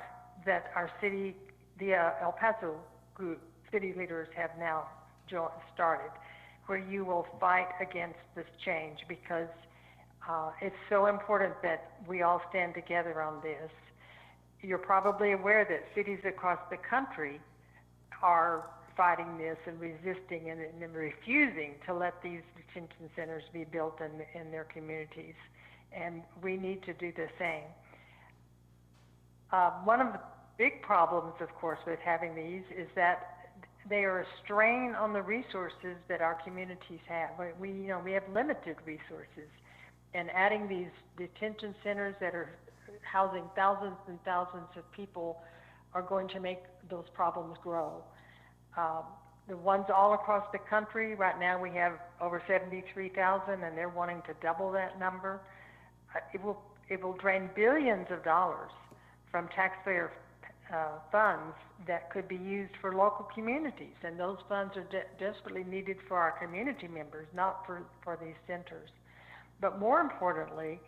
that our city, the El Paso group, city leaders have now started, where you will fight against this change, because it's so important that we all stand together on this. You're probably aware that cities across the country are fighting this and resisting and refusing to let these detention centers be built in their communities. And we need to do the same. One of the big problems, of course, with having these is that they are a strain on the resources that our communities have. We have limited resources, and adding these detention centers that are housing thousands and thousands of people are going to make those problems grow. The ones all across the country, right now we have over 73,000, and they're wanting to double that number. It will drain billions of dollars from taxpayer funds that could be used for local communities, and those funds are desperately needed for our community members, not for these centers. But more importantly,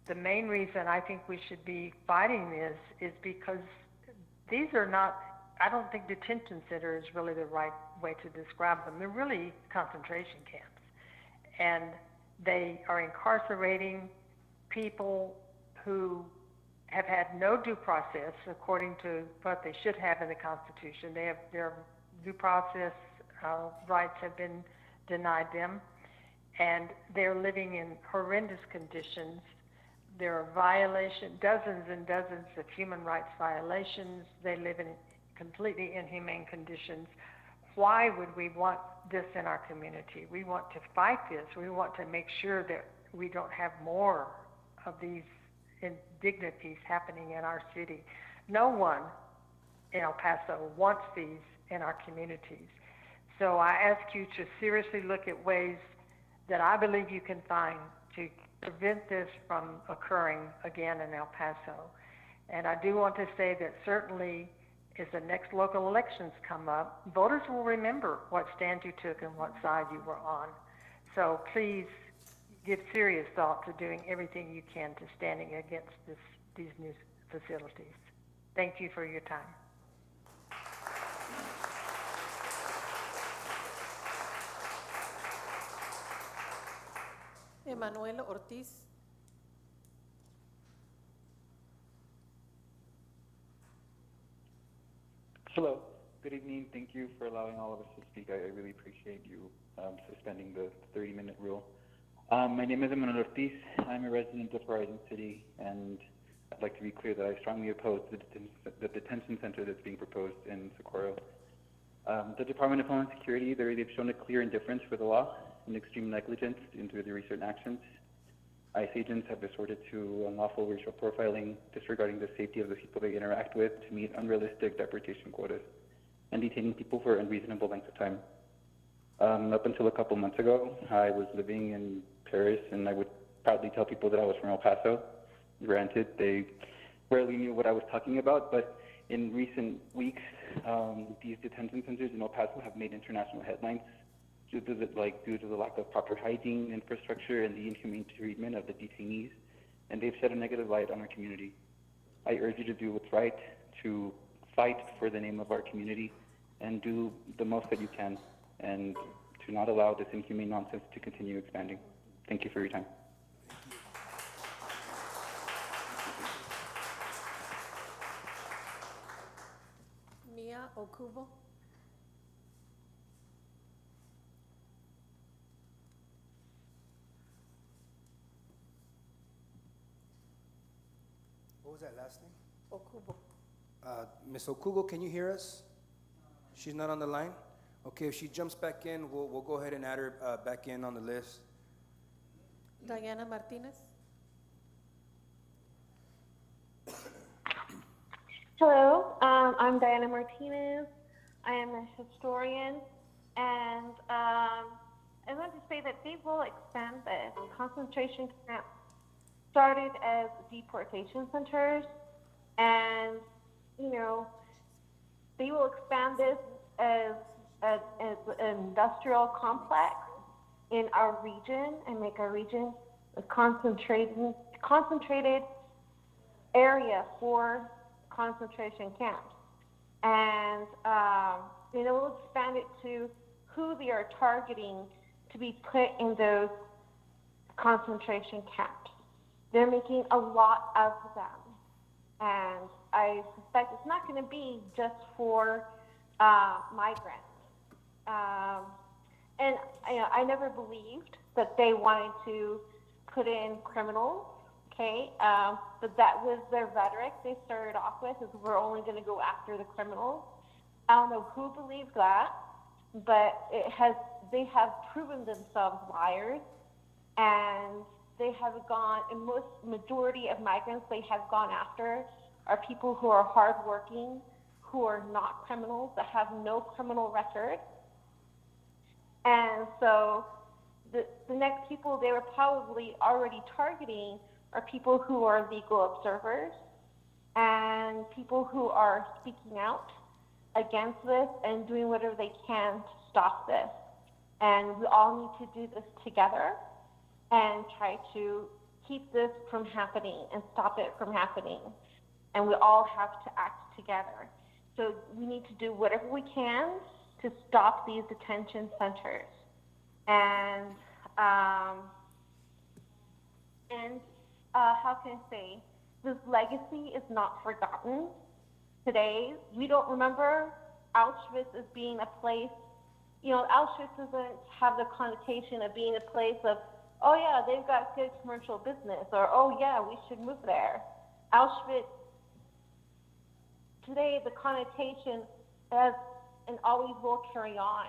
the main reason I think we should be fighting this is because these are not, I don't think detention center is really the right way to describe them. They're really concentration camps, and they are incarcerating people who have had no due process according to what they should have in the Constitution. They have their due process rights have been denied them, and they're living in horrendous conditions. There are dozens and dozens of human rights violations. They live in completely inhumane conditions. Why would we want this in our community? We want to fight this. We want to make sure that we don't have more of these indignities happening in our city. No one in El Paso wants these in our communities. So I ask you to seriously look at ways that I believe you can find to prevent this from occurring again in El Paso. And I do want to say that certainly as the next local elections come up, voters will remember what stand you took and what side you were on. So please give serious thought to doing everything you can to standing against these new facilities. Thank you for your time. Emanuela Ortiz. Hello, good evening. Thank you for allowing all of us to speak. I really appreciate you suspending the 30-minute rule. My name is Emanuel Ortiz. I'm a resident of Horizon City, and I'd like to be clear that I strongly oppose the detention center that's being proposed in Socorro. The Department of Homeland Security, they've shown a clear indifference for the law and extreme negligence into their recent actions. ICE agents have resorted to unlawful racial profiling, disregarding the safety of the people they interact with to meet unrealistic deportation quotas, and detaining people for unreasonable lengths of time. Up until a couple months ago, I was living in Paris, and I would proudly tell people that I was from El Paso. Granted, they rarely knew what I was talking about, but in recent weeks, these detention centers in El Paso have made international headlines due to the lack of proper hygiene, infrastructure, and the inhumane treatment of the detainees, and they've shed a negative light on our community. I urge you to do what's right, to fight for the name of our community, and do the most that you can, and to not allow this inhumane nonsense to continue expanding. Thank you for your time. Mia Okubo. What was that last name? Okubo. Ms. Okugo, can you hear us? She's not on the line? Okay, if she jumps back in, we'll go ahead and add her back in on the list. Diana Martinez. Hello, I'm Diana Martinez. I am a historian, and I want to say that they will expand this. Concentration camps started as deportation centers, and they will expand this as an industrial complex in our region and make our region a concentrated area for concentration camps. And we'll expand it to who they are targeting to be put in those concentration camps. They're making a lot of them. And I suspect it's not going to be just for migrants. And I never believed that they wanted to put in criminals, okay? But that was their rhetoric they started off with, is we're only going to go after the criminals. I don't know who believed that, but they have proven themselves liars, and they have gone, and majority of migrants they have gone after are people who are hardworking, who are not criminals, that have no criminal record. And so the next people they were probably already targeting are people who are legal observers and people who are speaking out against this and doing whatever they can to stop this. And we all need to do this together and try to keep this from happening and stop it from happening. And we all have to act together. So we need to do whatever we can to stop these detention centers. And how can I say, this legacy is not forgotten. Today, we don't remember Auschwitz as being a place, Auschwitz doesn't have the connotation of being a place of, oh yeah, they've got good commercial business, or oh yeah, we should move there. Auschwitz, today the connotation as, and always will carry on,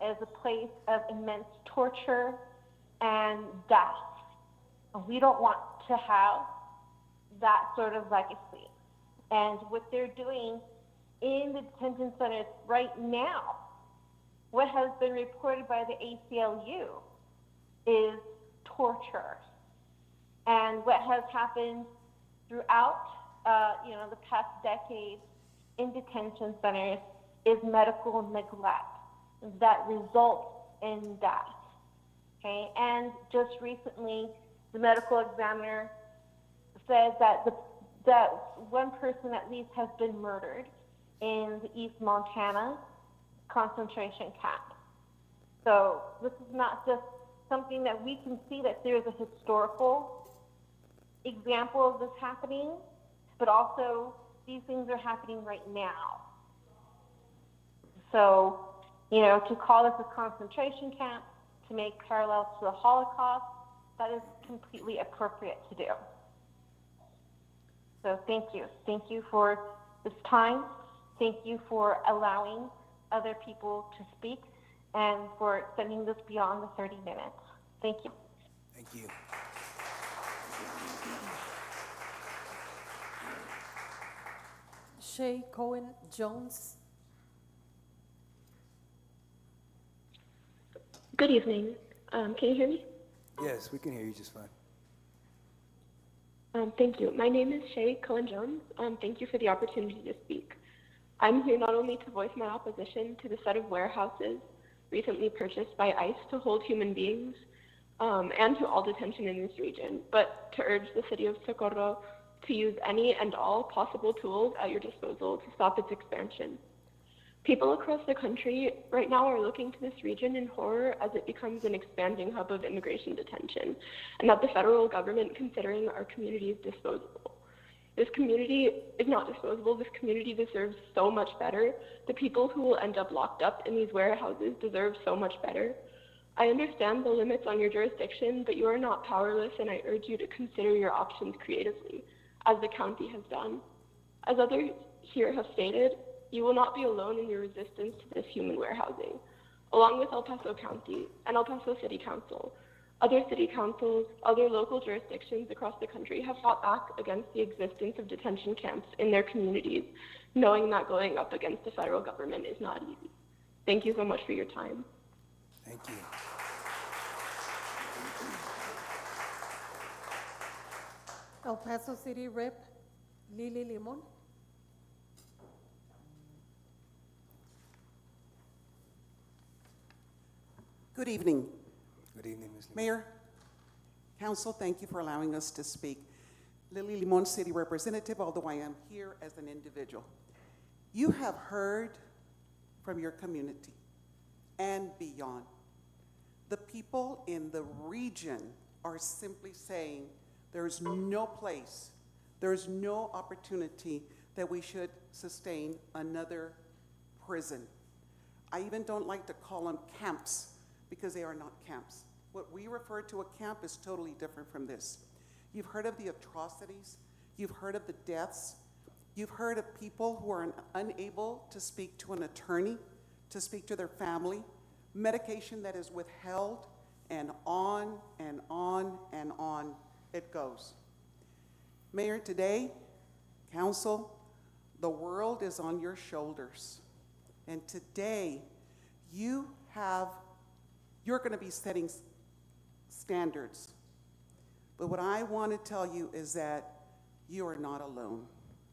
as a place of immense torture and death. And we don't want to have that sort of legacy. And what they're doing in the detention centers right now, what has been reported by the ACLU is torture. And what has happened throughout the past decade in detention centers is medical neglect that results in death. Okay, and just recently, the medical examiner said that that one person at least has been murdered in the East Montana concentration camp. So this is not just something that we can see that there is a historical example of this happening, but also these things are happening right now. So, to call this a concentration camp, to make parallels to the Holocaust, that is completely appropriate to do. So thank you. Thank you for this time. Thank you for allowing other people to speak and for extending this beyond the 30 minutes. Thank you. Thank you. Shay Cohen Jones. Good evening. Can you hear me? Yes, we can hear you just fine. Thank you. My name is Shay Cohen Jones. Thank you for the opportunity to speak. I'm here not only to voice my opposition to the set of warehouses recently purchased by ICE to hold human beings and to all detention in this region, but to urge the city of Socorro to use any and all possible tools at your disposal to stop its expansion. People across the country right now are looking to this region in horror as it becomes an expanding hub of immigration detention, and that the federal government considering our communities disposable. This community is not disposable. This community deserves so much better. The people who will end up locked up in these warehouses deserve so much better. I understand the limits on your jurisdiction, but you are not powerless, and I urge you to consider your options creatively, as the county has done. As others here have stated, you will not be alone in your resistance to this human warehousing. Along with El Paso County and El Paso City Council, other city councils, other local jurisdictions across the country have fought back against the existence of detention camps in their communities, knowing that going up against the federal government is not easy. Thank you so much for your time. Thank you. El Paso City Rep Lily Limon. Good evening. Good evening, Ms. Limon. Mayor, Council, thank you for allowing us to speak. Lily Limon, City Representative, although I am here as an individual. You have heard from your community and beyond. The people in the region are simply saying there's no place, there's no opportunity that we should sustain another prison. I even don't like to call them camps because they are not camps. What we refer to a camp is totally different from this. You've heard of the atrocities, you've heard of the deaths, you've heard of people who are unable to speak to an attorney, to speak to their family, medication that is withheld, and on and on and on it goes. Mayor, today, Council, the world is on your shoulders. And today, you're going to be setting standards. But what I want to tell you is that you are not alone.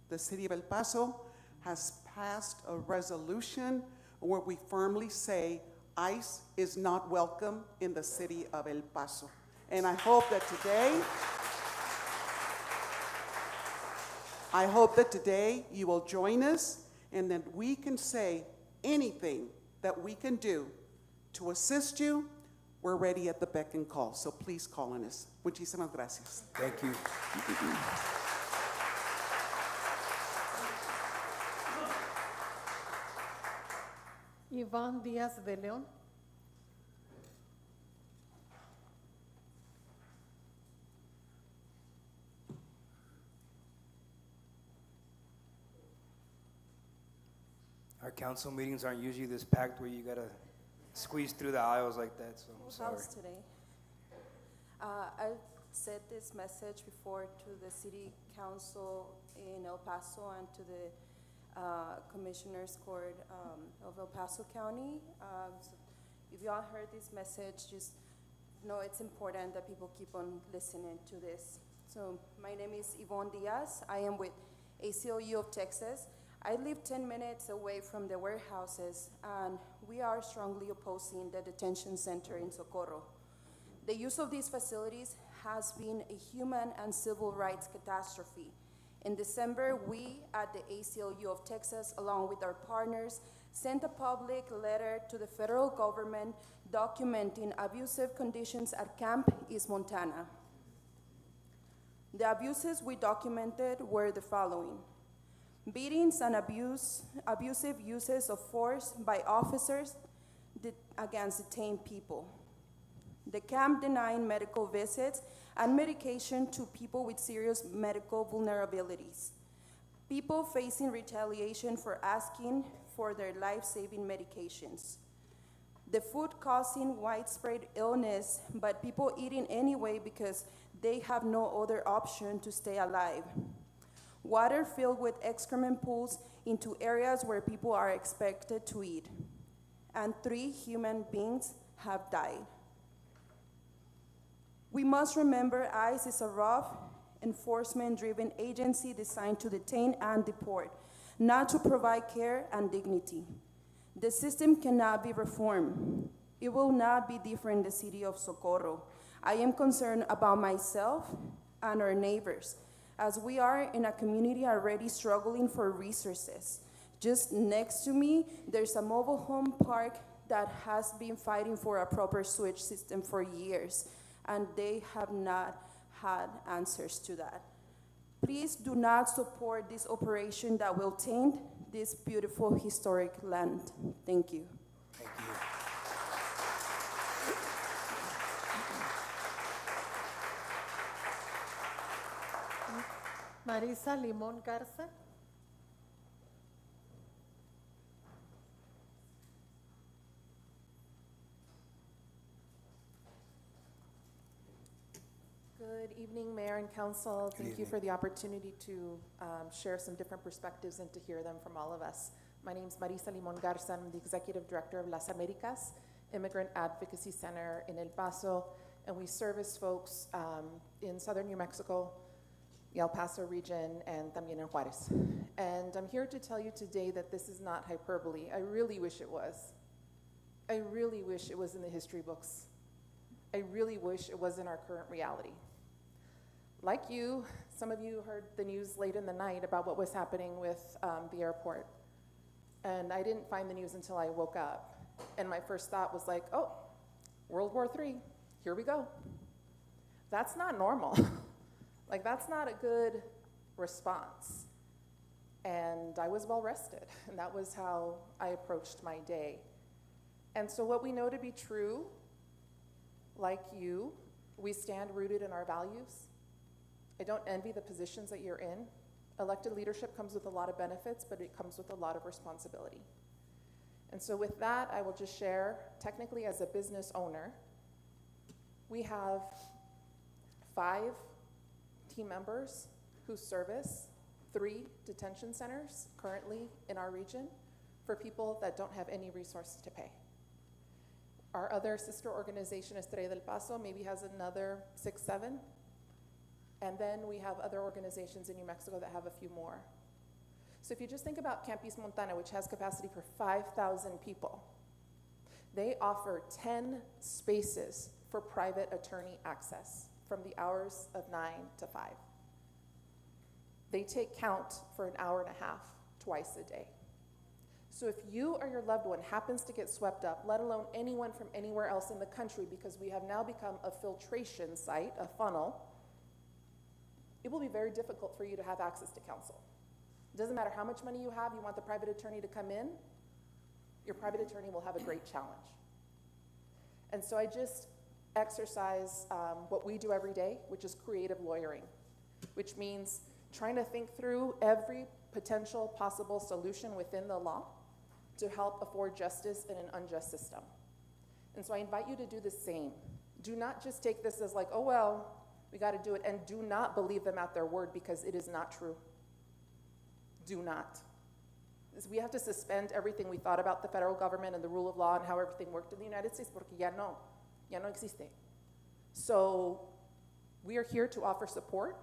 The city of El Paso has passed a resolution where we firmly say ICE is not welcome in the city of El Paso. And I hope that today you will join us and that we can say anything that we can do to assist you. We're ready at the beck and call, so please call on us. Muchísimas gracias. Thank you. Yvonne Diaz de Leon. Our council meetings aren't usually this packed where you gotta squeeze through the aisles like that, so I'm sorry. House today. I said this message before to the city council in El Paso and to the commissioners court of El Paso County. So if you all heard this message, just know it's important that people keep on listening to this. So my name is Yvonne Diaz. I am with ACLU of Texas. I live 10 minutes away from the warehouses, and we are strongly opposing the detention center in Socorro. The use of these facilities has been a human and civil rights catastrophe. In December, we at the ACLU of Texas, along with our partners, sent a public letter to the federal government documenting abusive conditions at Camp East Montana. The abuses we documented were the following: beatings and abusive uses of force by officers against detained people. The camp denying medical visits and medication to people with serious medical vulnerabilities. People facing retaliation for asking for their life-saving medications. The food causing widespread illness, but people eating anyway because they have no other option to stay alive. water filled with excrement pools into areas where people are expected to eat, and 3 human beings have died. We must remember ICE is a rough, enforcement-driven agency designed to detain and deport, not to provide care and dignity. The system cannot be reformed. It will not be different in the city of Socorro. I am concerned about myself and our neighbors, as we are in a community already struggling for resources. Just next to me, there's a mobile home park that has been fighting for a proper sewage system for years, and they have not had answers to that. Please do not support this operation that will taint this beautiful historic land. Thank you. Thank you. Marisa Limón Garza. Good evening, Mayor and Council. Thank you for the opportunity to share some different perspectives and to hear them from all of us. My name is Marisa Limón Garza. I'm the Executive Director of Las Americas Immigrant Advocacy Center in El Paso, and we service folks in southern New Mexico, the El Paso region, and también in Juarez. And I'm here to tell you today that this is not hyperbole. I really wish it was. I really wish it was in the history books. I really wish it was in our current reality. Like you, some of you heard the news late in the night about what was happening with the airport. And I didn't find the news until I woke up. And my first thought was like, oh, World War III, here we go. That's not normal. Like, that's not a good response. And I was well rested, and that was how I approached my day. And so what we know to be true, like you, we stand rooted in our values. I don't envy the positions that you're in. Elected leadership comes with a lot of benefits, but it comes with a lot of responsibility. And so with that, I will just share, technically as a business owner, we have 5 team members who service 3 detention centers currently in our region for people that don't have any resources to pay. Our other sister organization, Estrella del Paso, maybe has another 6, 7. And then we have other organizations in New Mexico that have a few more. So if you just think about Campus Montana, which has capacity for 5,000 people, they offer 10 spaces for private attorney access from the hours of 9 to 5. They take count for an hour and a half, twice a day. So if you or your loved one happens to get swept up, let alone anyone from anywhere else in the country, because we have now become a filtration site, a funnel, it will be very difficult for you to have access to counsel. It doesn't matter how much money you have, you want the private attorney to come in, your private attorney will have a great challenge. And so I just exercise what we do every day, which is creative lawyering, which means trying to think through every potential possible solution within the law to help afford justice in an unjust system. And so I invite you to do the same. Do not just take this as like, oh, well, we got to do it, and do not believe them at their word, because it is not true. Do not. We have to suspend everything we thought about the federal government and the rule of law and how everything worked in the United States, porque ya no existe. So we are here to offer support.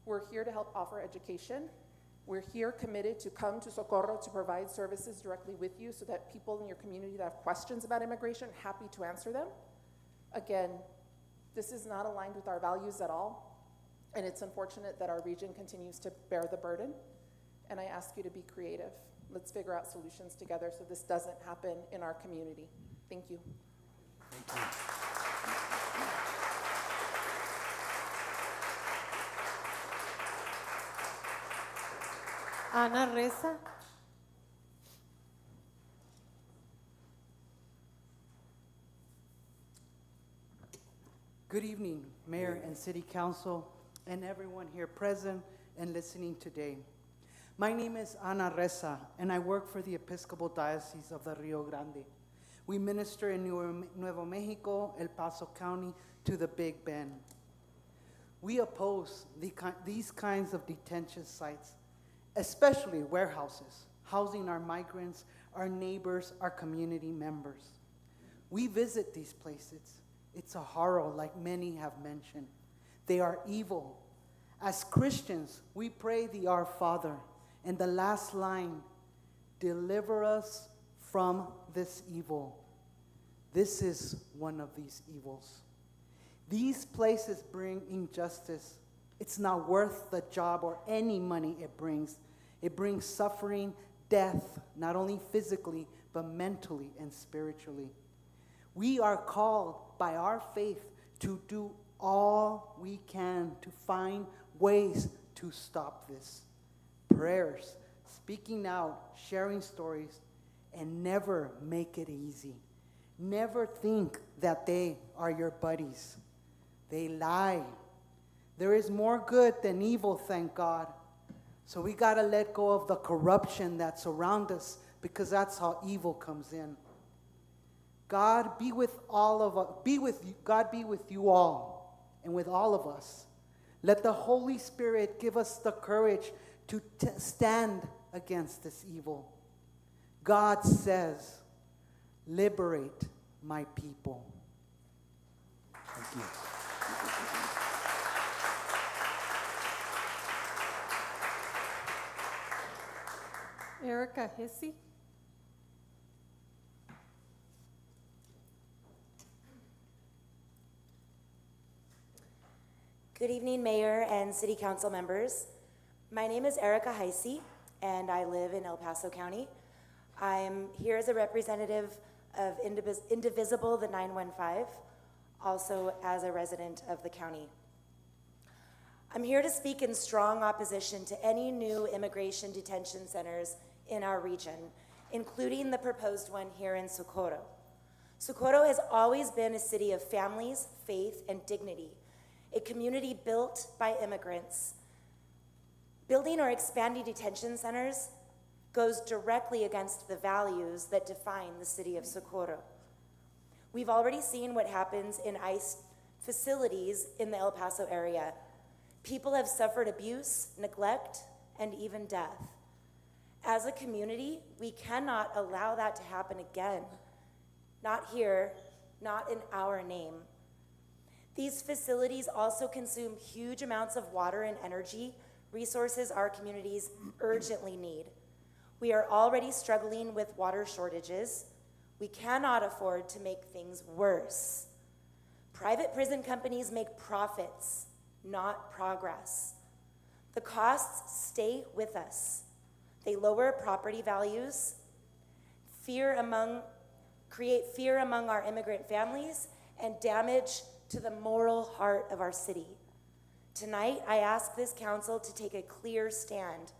We're here to help offer education. We're here committed to come to Socorro to provide services directly with you so that people in your community that have questions about immigration, happy to answer them. Again, this is not aligned with our values at all, and it's unfortunate that our region continues to bear the burden, and I ask you to be creative. Let's figure out solutions together so this doesn't happen in our community. Thank you. Thank you. Ana Reza. Good evening, Mayor and City Council, and everyone here present and listening today. My name is Ana Reza, and I work for the Episcopal Diocese of the Rio Grande. We minister in Nuevo Mexico, El Paso County, to the Big Bend. We oppose these kinds of detention sites especially warehouses, housing our migrants, our neighbors, our community members. We visit these places. It's a horror, like many have mentioned. They are evil. As Christians, we pray the Our Father, and the last line, deliver us from this evil. This is one of these evils. These places bring injustice. It's not worth the job or any money it brings. It brings suffering, death, not only physically, but mentally and spiritually. We are called by our faith to do all we can to find ways to stop this. Prayers, speaking out, sharing stories, and never make it easy. Never think that they are your buddies. They lie. There is more good than evil, thank God. So we got to let go of the corruption that surrounds us, because that's how evil comes in. God be with all of us. God be with you all and with all of us. Let the Holy Spirit give us the courage to stand against this evil. God says, liberate my people. Thank you. Erica Hissey. Good evening, Mayor and City Council members. My name is Erica Heisey, and I live in El Paso County. I'm here as a representative of Indivisible, the 915, also as a resident of the county. I'm here to speak in strong opposition to any new immigration detention centers in our region, including the proposed one here in Socorro. Socorro has always been a city of families, faith, and dignity, a community built by immigrants. Building or expanding detention centers goes directly against the values that define the city of Socorro. We've already seen what happens in ICE facilities in the El Paso area. People have suffered abuse, neglect, and even death. As a community, we cannot allow that to happen again. Not here, not in our name. These facilities also consume huge amounts of water and energy, resources our communities urgently need. We are already struggling with water shortages. We cannot afford to make things worse. Private prison companies make profits, not progress. The costs stay with us. They lower property values, create fear among our immigrant families, and damage to the moral heart of our city. Tonight, I ask this council to take a clear stand.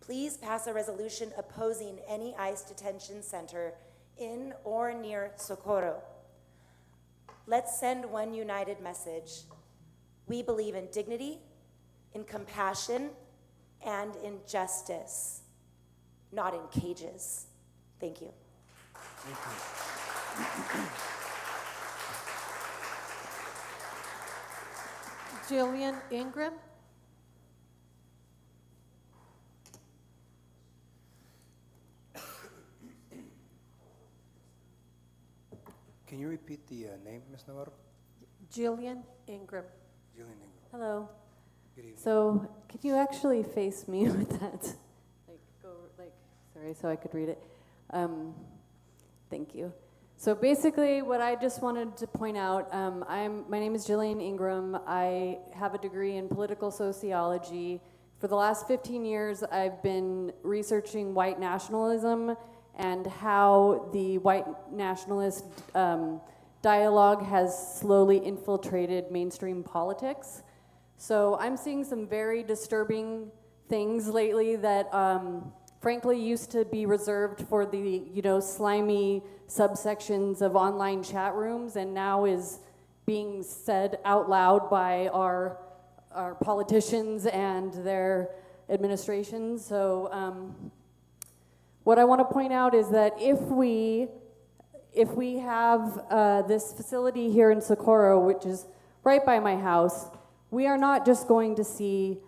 Please pass a resolution opposing any ICE detention center in or near Socorro. Let's send one united message. We believe in dignity, in compassion, and in justice, not in cages. Thank you. Thank you. Jillian Ingram. Can you repeat the name, Ms. Navarro? Jillian Ingram. Jillian Ingram. Hello. Good evening. So, could you actually face me with that? Sorry, so I could read it. Thank you. So basically, what I just wanted to point out, my name is Jillian Ingram. I have a degree in political sociology. For the last 15 years, I've been researching white nationalism and how the white nationalist dialogue has slowly infiltrated mainstream politics. So I'm seeing some very disturbing things lately that frankly used to be reserved for the slimy subsections of online chat rooms, and now is being said out loud by our politicians and their administrations. So what I want to point out is that if we have this facility here in Socorro, which is right by my house, we are not just going to see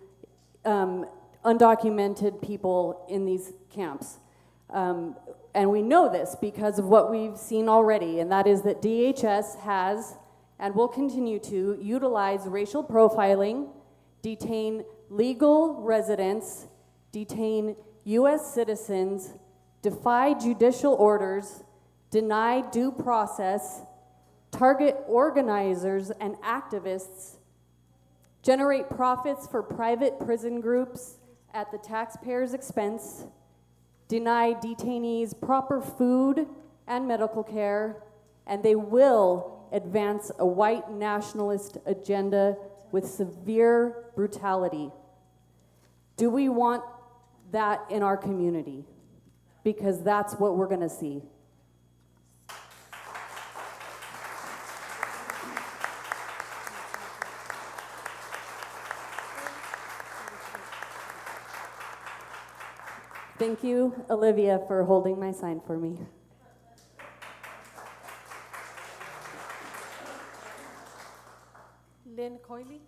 undocumented people in these camps. And we know this because of what we've seen already, and that is that DHS has and will continue to utilize racial profiling, detain legal residents, detain U.S. citizens, defy judicial orders, deny due process, target organizers and activists, generate profits for private prison groups at the taxpayer's expense, deny detainees proper food and medical care, and they will advance a white nationalist agenda with severe brutality. Do we want that in our community? Because that's what we're gonna see. Thank you, Olivia, for holding my sign for me. Lynn Coyley.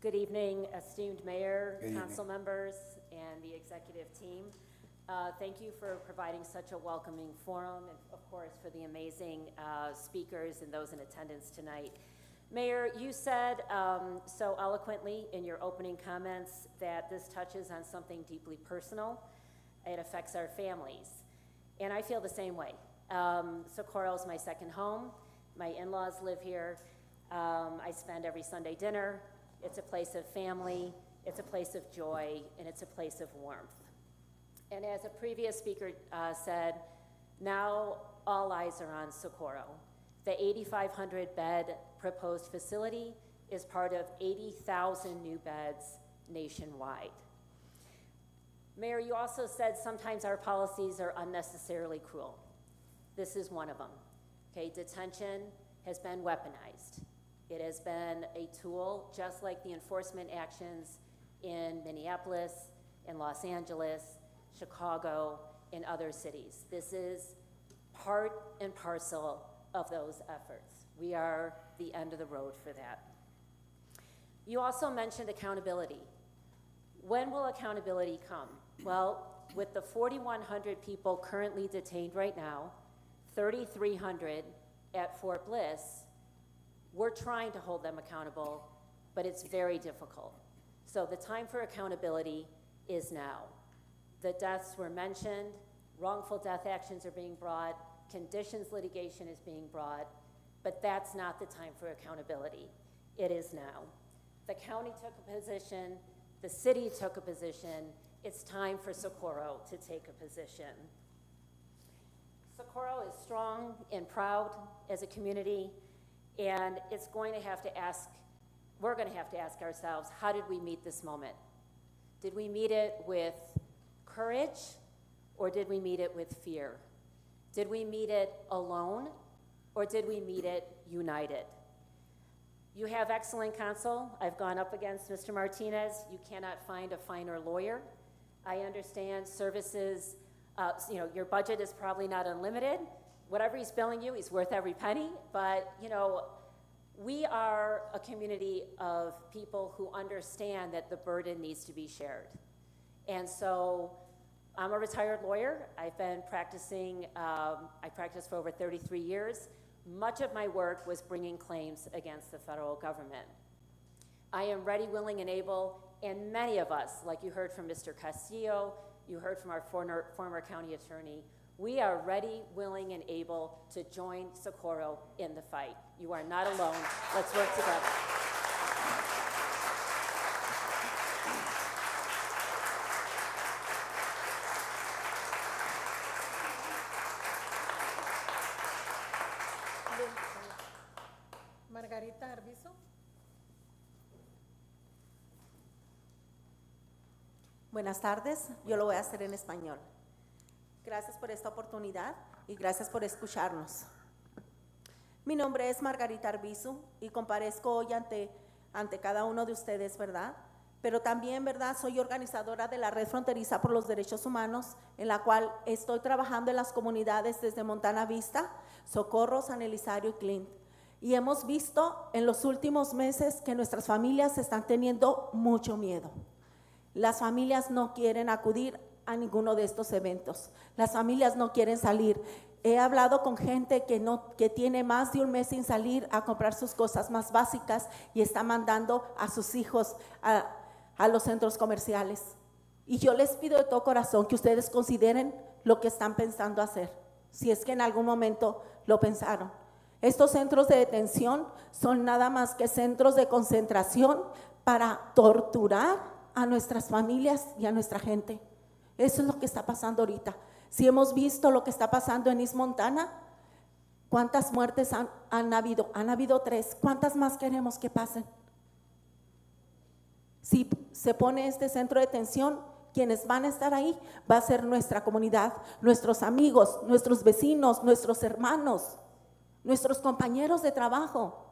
Good evening, esteemed mayor, Good council members, and the executive team. Thank you for providing such a welcoming forum, and of course for the amazing speakers and those in attendance tonight. Mayor, you said so eloquently in your opening comments that this touches on something deeply personal. It affects our families, and I feel the same way. Socorro is my second home. My in-laws live here. I spend every Sunday dinner. It's a place of family, it's a place of joy, and it's a place of warmth. And as a previous speaker said, now all eyes are on Socorro. The 8,500 bed proposed facility is part of 80,000 new beds nationwide. Mayor, you also said sometimes our policies are unnecessarily cruel. This is one of them. Okay, detention has been weaponized. It has been a tool, just like the enforcement actions in Minneapolis, in Los Angeles, Chicago, in other cities. This is part and parcel of those efforts. We are the end of the road for that. You also mentioned accountability. When will accountability come? Well, with the 4,100 people currently detained right now, 3,300 at Fort Bliss, we're trying to hold them accountable, but it's very difficult. So the time for accountability is now. The deaths were mentioned, wrongful death actions are being brought, conditions litigation is being brought, but that's not the time for accountability. It is now. The county took a position, the city took a position, it's time for Socorro to take a position. Socorro is strong and proud as a community, and it's going to have to ask, we're going to have to ask ourselves, how did we meet this moment? Did we meet it with courage, or did we meet it with fear? Did we meet it alone, or did we meet it united? You have excellent counsel. I've gone up against Mr. Martinez. You cannot find a finer lawyer. I understand services, your budget is probably not unlimited. Whatever he's billing you, he's worth every penny, but we are a community of people who understand that the burden needs to be shared. And so I'm a retired lawyer. I've been practicing, I practiced for over 33 years. Much of my work was bringing claims against the federal government. I am ready, willing, and able, and many of us, like you heard from Mr. Castillo, you heard from our former county attorney, we are ready, willing, and able to join Socorro in the fight. You are not alone. Let's work together. Margarita Arbizo. Buenas tardes, yo lo voy a hacer en español. Gracias por esta oportunidad y gracias por escucharnos. Mi nombre es Margarita Arbizu y comparezco hoy ante cada uno de ustedes, ¿verdad? Pero también, ¿verdad? Soy organizadora de la Red Fronteriza por los Derechos Humanos, en la cual estoy trabajando en las comunidades desde Montana Vista, Socorro, San Elizario y Clint. Y hemos visto en los últimos meses que nuestras familias están teniendo mucho miedo. Las familias no quieren acudir a ninguno de estos eventos. Las familias no quieren salir. He hablado con gente que tiene más de un mes sin salir a comprar sus cosas más básicas y está mandando a sus hijos a los centros comerciales. Y yo les pido de todo corazón que ustedes consideren lo que están pensando hacer, si es que en algún momento lo pensaron. Estos centros de detención son nada más que centros de concentración para torturar a nuestras familias y a nuestra gente. Eso es lo que está pasando ahorita. Si hemos visto lo que está pasando en East Montana, ¿cuántas muertes han habido? Han habido 3. ¿Cuántas más queremos que pasen? Si se pone este centro de detención, quienes van a estar ahí va a ser nuestra comunidad, nuestros amigos, nuestros vecinos, nuestros hermanos, nuestros compañeros de trabajo.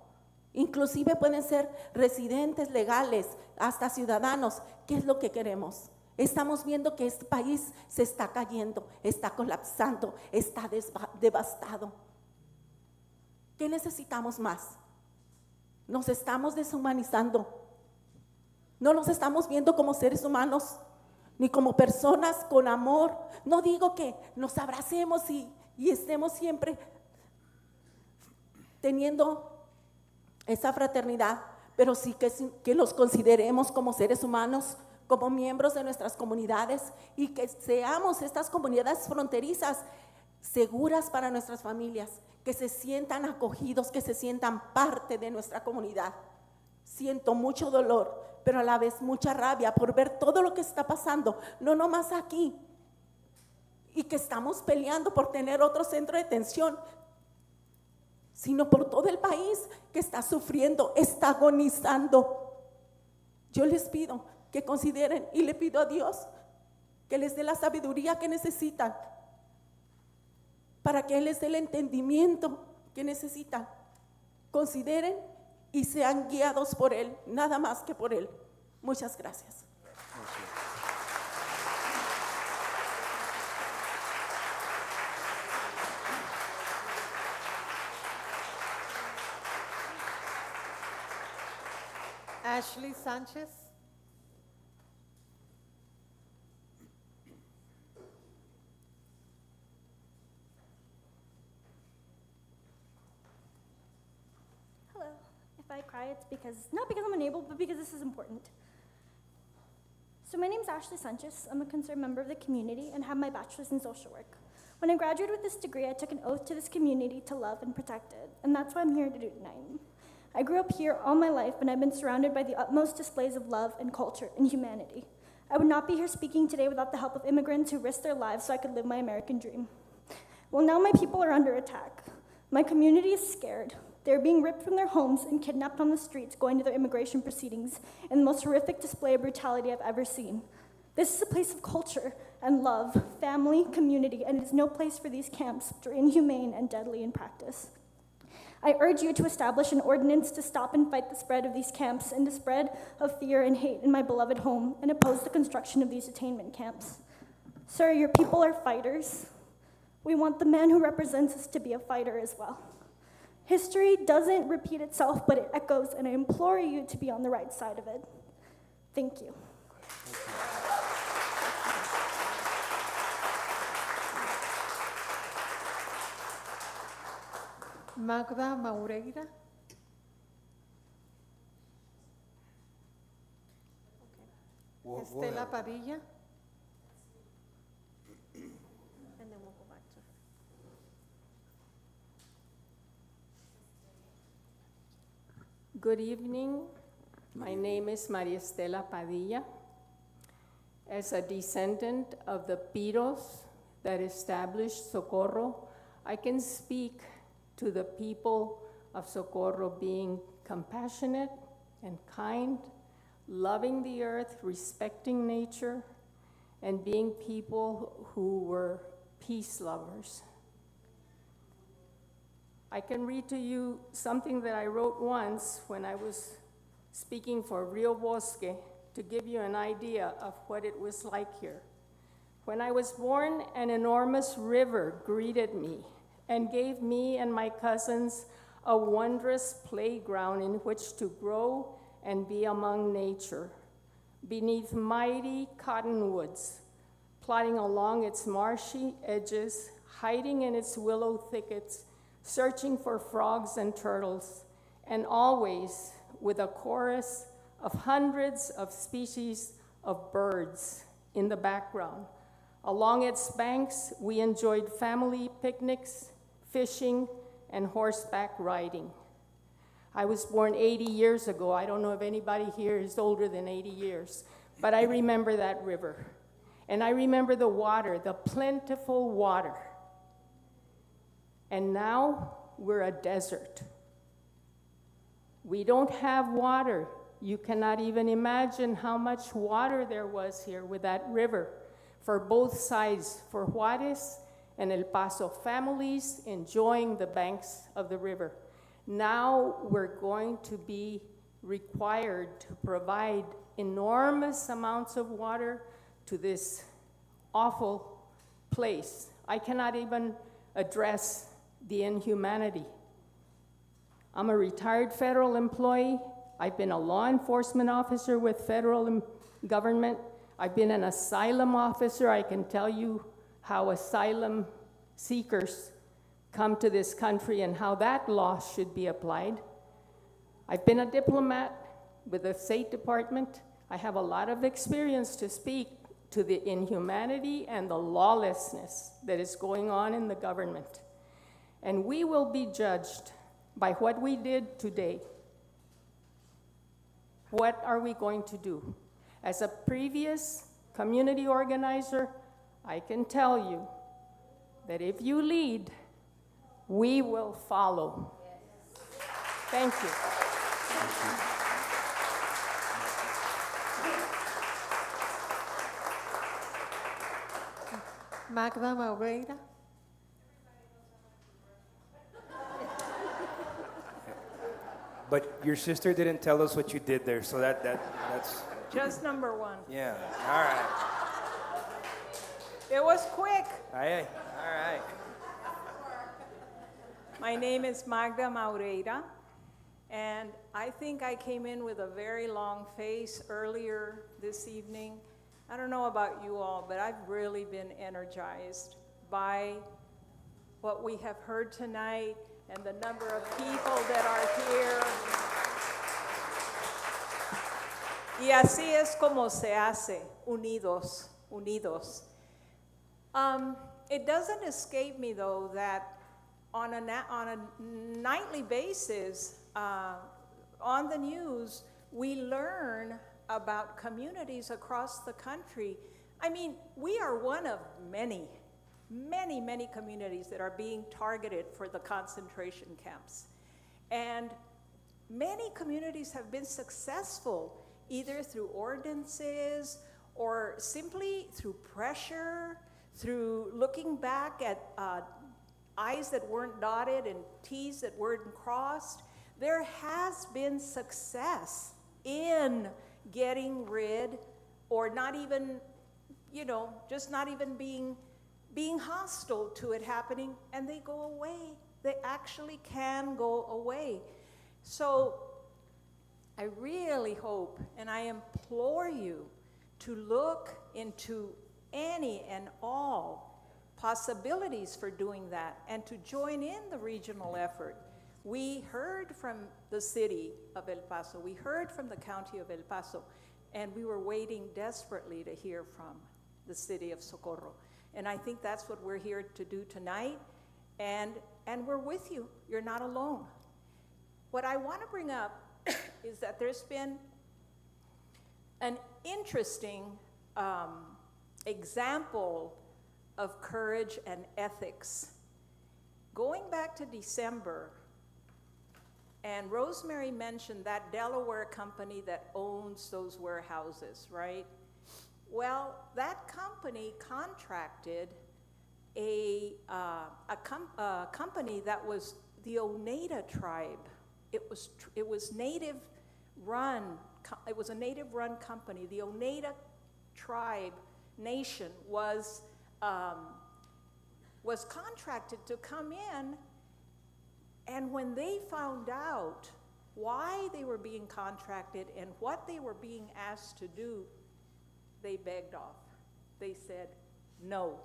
Inclusive pueden ser residentes legales, hasta ciudadanos. ¿Qué es lo que queremos? Estamos viendo que este país se está cayendo, está colapsando, está devastado. ¿Qué necesitamos más? Nos estamos deshumanizando. No nos estamos viendo como seres humanos, ni como personas con amor. No digo que nos abracemos y estemos siempre teniendo esa fraternidad, pero sí que los consideremos como seres humanos, como miembros de nuestras comunidades, y que seamos estas comunidades fronterizas seguras para nuestras familias, que se sientan acogidos, que se sientan parte de nuestra comunidad. Siento mucho dolor, pero a la vez mucha rabia por ver todo lo que está pasando, no nomás aquí, y que estamos peleando por tener otro centro de detención, sino por todo el país que está sufriendo, está agonizando. Yo les pido que consideren, y le pido a Dios que les dé la sabiduría que necesitan, para que Él les dé el entendimiento que necesitan. Consideren y sean guiados por Él, nada más que por Él. Muchas gracias. Ashley Sánchez. Hello. If I cry, it's not because I'm unable, but because this is important. So my name is Ashley Sanchez. I'm a concerned member of the community and have my bachelor's in social work. When I graduated with this degree, I took an oath to this community to love and protect it, and that's what I'm here to do tonight. I grew up here all my life, and I've been surrounded by the utmost displays of love and culture and humanity. I would not be here speaking today without the help of immigrants who risked their lives so I could live my American dream. Well, now my people are under attack. My community is scared. They're being ripped from their homes and kidnapped on the streets, going to their immigration proceedings in the most horrific display of brutality I've ever seen. This is a place of culture and love, family, community, and it is no place for these camps, which are inhumane and deadly in practice. I urge you to establish an ordinance to stop and fight the spread of these camps and the spread of fear and hate in my beloved home and oppose the construction of these detainment camps. Sir, your people are fighters. We want the man who represents us to be a fighter as well. History doesn't repeat itself, but it echoes, and I implore you to be on the right side of it. Thank you. Magda Maureira. Estela Padilla. And then we'll go back to her. Good evening. My name is Maria Estela Padilla. As a descendant of the Piros that established Socorro, I can speak to the people of Socorro being compassionate and kind, loving the earth, respecting nature, and being people who were peace lovers. I can read to you something that I wrote once when I was speaking for Rio Bosque to give you an idea of what it was like here. When I was born, an enormous river greeted me and gave me and my cousins a wondrous playground in which to grow and be among nature, beneath mighty cottonwoods, plodding along its marshy edges, hiding in its willow thickets, searching for frogs and turtles, and always with a chorus of hundreds of species of birds in the background. Along its banks, we enjoyed family picnics, fishing, and horseback riding. I was born 80 years ago. I don't know if anybody here is older than 80 years, but I remember that river. And I remember the water, the plentiful water. And now we're a desert. We don't have water. You cannot even imagine how much water there was here with that river for both sides, for Juarez and El Paso, families enjoying the banks of the river. Now we're going to be required to provide enormous amounts of water to this awful place. I cannot even address the inhumanity. I'm a retired federal employee. I've been a law enforcement officer with federal government. I've been an asylum officer. I can tell you how asylum seekers come to this country and how that law should be applied. I've been a diplomat with the State Department. I have a lot of experience to speak to the inhumanity and the lawlessness that is going on in the government. And we will be judged by what we did today. What are we going to do? As a previous community organizer, I can tell you that if you lead, we will follow. Thank you. Magda Moreira. But your sister didn't tell us what you did there, so that's... Just number one. Yeah, all right. It was quick. Aye, all right. My name is Magda Moreira, and I think I came in with a very long face earlier this evening. I don't know about you all, but I've really been energized by what we have heard tonight and the number of people that are here. Y así es como se hace, unidos, unidos. It doesn't escape me, though, that on a nightly basis, on the news, we learn about communities across the country. I mean, we are one of many communities that are being targeted for the concentration camps. And many communities have been successful, either through ordinances or simply through pressure, through looking back at I's that weren't dotted and T's that weren't crossed. There has been success in getting rid, or not even, just not even being hostile to it happening, and they go away. They actually can go away. So I really hope, and I implore you to look into any and all possibilities for doing that and to join in the regional effort. We heard from the city of El Paso, we heard from the county of El Paso, and we were waiting desperately to hear from the city of Socorro. And I think that's what we're here to do tonight, and we're with you. You're not alone. What I want to bring up is that there's been an interesting example of courage and ethics. Going back to December, and Rosemary mentioned that Delaware company that owns those warehouses, right? Well, that company contracted a company that was the Oneida tribe. It was native run. It was a native run company. The Oneida tribe nation was contracted to come in And when they found out why they were being contracted and what they were being asked to do, they begged off. They said, no.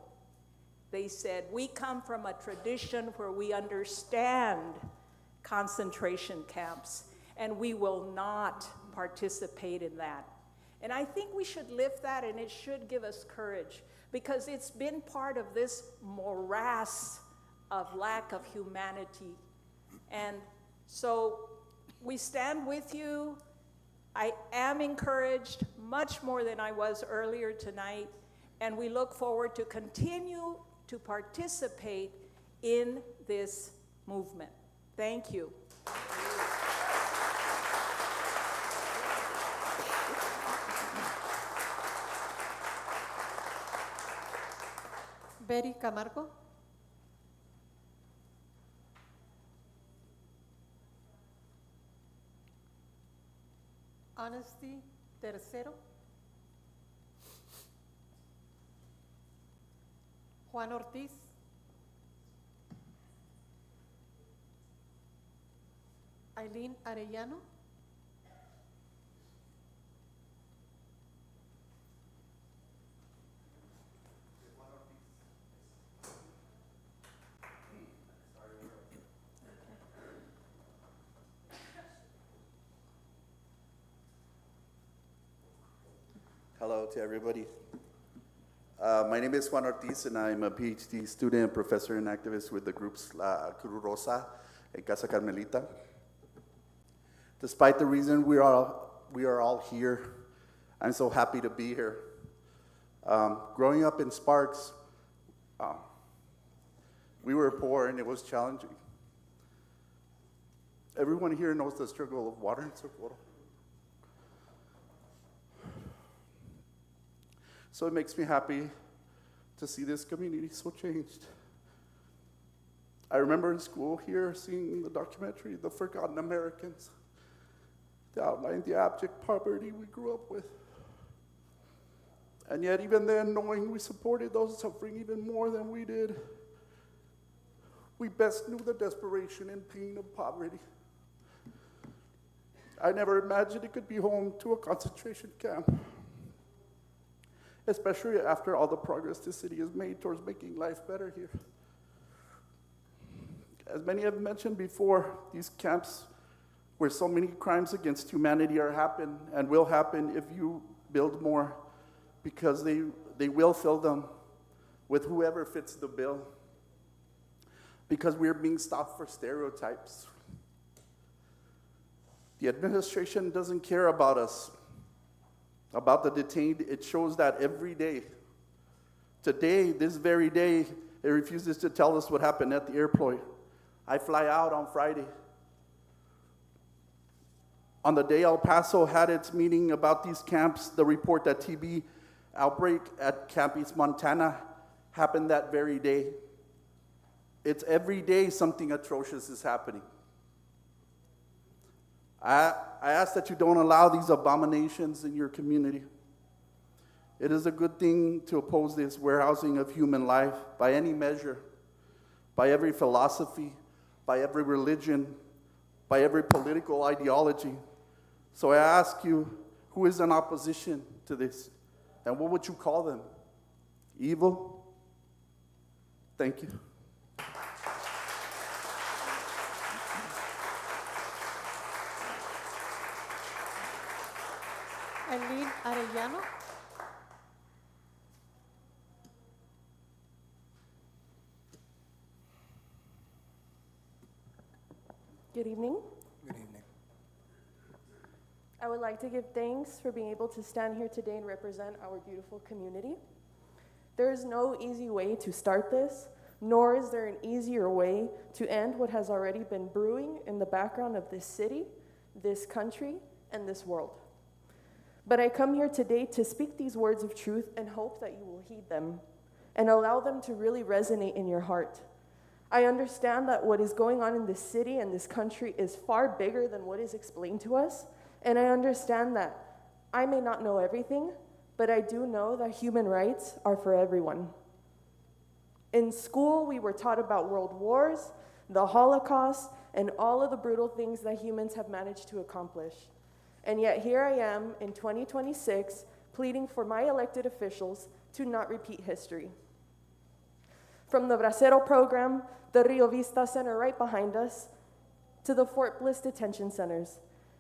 They said, we come from a tradition where we understand concentration camps, and we will not participate in that. And I think we should lift that, and it should give us courage, because it's been part of this morass of lack of humanity. And so we stand with you. I am encouraged much more than I was earlier tonight, and we look forward to continue to participate in this movement. Thank you. Betty Camargo. Honesty Tercero. Juan Ortiz. Aileen Arellano. Hello to everybody. My name is Juan Ortiz, and I'm a PhD student, professor, and activist with the groups La Cruz Rosa and Casa Carmelita. Despite the reason we are all here, I'm so happy to be here. Growing up in Sparks, we were poor and it was challenging. Everyone here knows the struggle of water in Socorro. So it makes me happy to see this community so changed. I remember in school here seeing the documentary, The Forgotten Americans, that outlined the abject poverty we grew up with. And yet even then, knowing we supported those suffering even more than we did, we best knew the desperation and pain of poverty. I never imagined it could be home to a concentration camp, especially after all the progress the city has made towards making life better here. As many have mentioned before, these camps where so many crimes against humanity are happen and will happen if you build more, because they will fill them with whoever fits the bill, because we're being stopped for stereotypes. The administration doesn't care about us, about the detained. It shows that every day. Today, this very day, it refuses to tell us what happened at the airport. I fly out on Friday. On the day El Paso had its meeting about these camps, the report that TB outbreak at Camp East Montana happened that very day. It's every day something atrocious is happening. I ask that you don't allow these abominations in your community. It is a good thing to oppose this warehousing of human life by any measure, by every philosophy, by every religion, by every political ideology. So I ask you, who is in opposition to this? And what would you call them? Evil? Thank you. Aileen Arellano. Good evening. Good evening. I would like to give thanks for being able to stand here today and represent our beautiful community. There is no easy way to start this, nor is there an easier way to end what has already been brewing in the background of this city, this country, and this world. But I come here today to speak these words of truth and hope that you will heed them and allow them to really resonate in your heart. I understand that what is going on in this city and this country is far bigger than what is explained to us, and I understand that I may not know everything, but I do know that human rights are for everyone. In school, we were taught about world wars, the Holocaust, and all of the brutal things that humans have managed to accomplish. And yet here I am in 2026 pleading for my elected officials to not repeat history. From the Bracero program, the Rio Vista Center right behind us, to the Fort Bliss detention centers,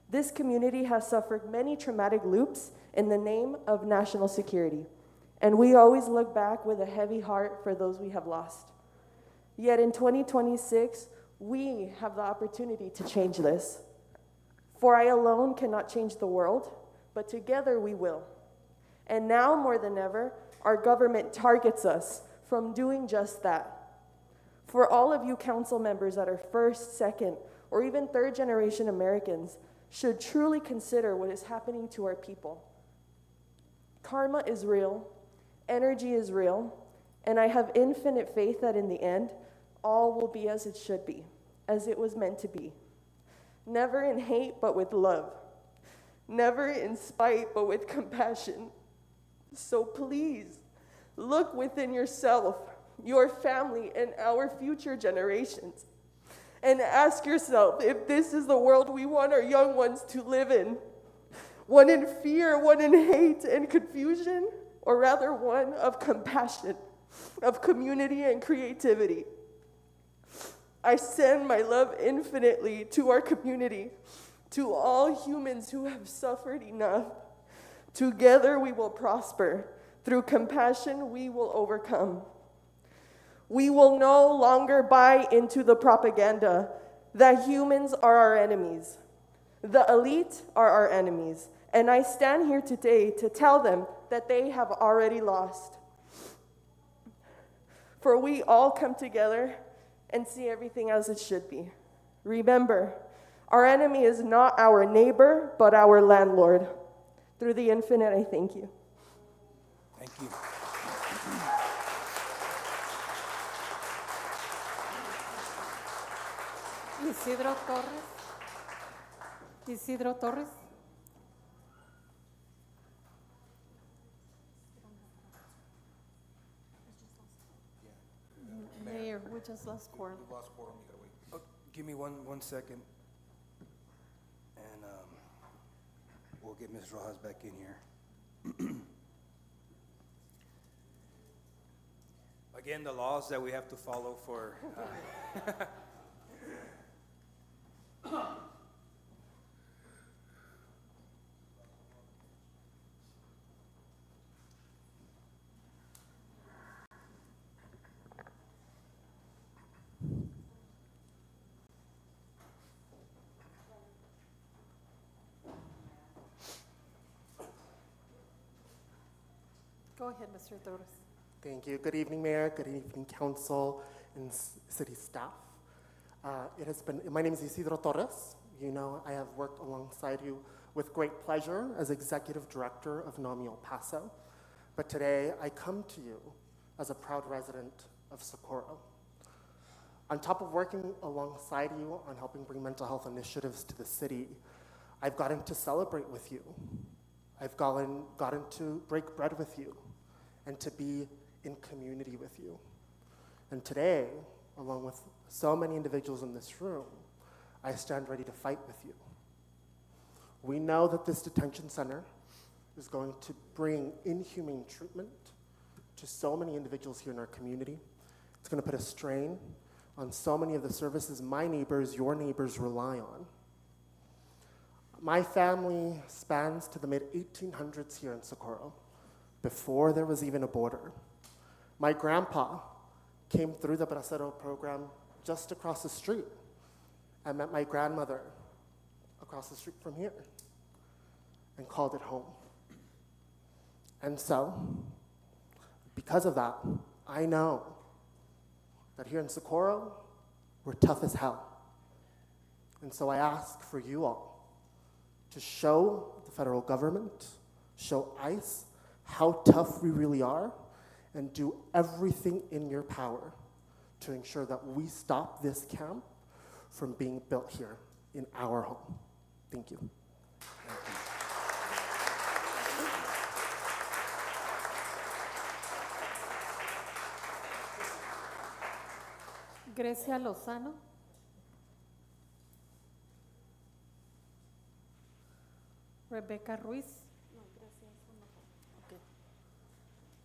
this community has suffered many traumatic loops in the name of national security. And we always look back with a heavy heart for those we have lost. Yet in 2026, we have the opportunity to change this. For I alone cannot change the world, but together we will. And now more than ever, our government targets us from doing just that. For all of you council members that are first, second, or even third generation Americans should truly consider what is happening to our people. Karma is real, energy is real, and I have infinite faith that in the end, all will be as it should be, as it was meant to be. Never in hate, but with love. Never in spite, but with compassion. So please, look within yourself, your family, and our future generations, and ask yourself if this is the world we want our young ones to live in. One in fear, one in hate and confusion, or rather one of compassion, of community and creativity. I send my love infinitely to our community, to all humans who have suffered enough. Together we will prosper. Through compassion, we will overcome. We will no longer buy into the propaganda that humans are our enemies. The elite are our enemies. And I stand here today to tell them that they have already lost. For we all come together and see everything as it should be. Remember, our enemy is not our neighbor, but our landlord. Through the infinite, I thank you. Thank you. Isidro Torres. Isidro Torres. Mayor, we just lost quorum. Oh, give me one second, and we'll get Ms. Rojas back in here. Again, the laws that we have to follow for. Go ahead, Mr. Torres. Thank you. Good evening, Mayor. Good evening, Council and City staff. My name is Isidro Torres. You know, I have worked alongside you with great pleasure as Executive Director of NAMI El Paso. But today, I come to you as a proud resident of Socorro. On top of working alongside you on helping bring mental health initiatives to the city, I've gotten to celebrate with you. I've gotten to break bread with you and to be in community with you. And today, along with so many individuals in this room, I stand ready to fight with you. We know that this detention center is going to bring inhumane treatment to so many individuals here in our community. It's going to put a strain on so many of the services my neighbors, your neighbors rely on. My family spans to the mid-1800s here in Socorro, before there was even a border. My grandpa came through the Bracero program just across the street. I met my grandmother across the street from here and called it home. And so, because of that, I know that here in Socorro, we're tough as hell. And so I ask for you all to show the federal government, show ICE, how tough we really are, and do everything in your power to ensure that we stop this camp from being built here in our home. Thank you. Grecia Lozano. Rebecca Ruiz. Okay.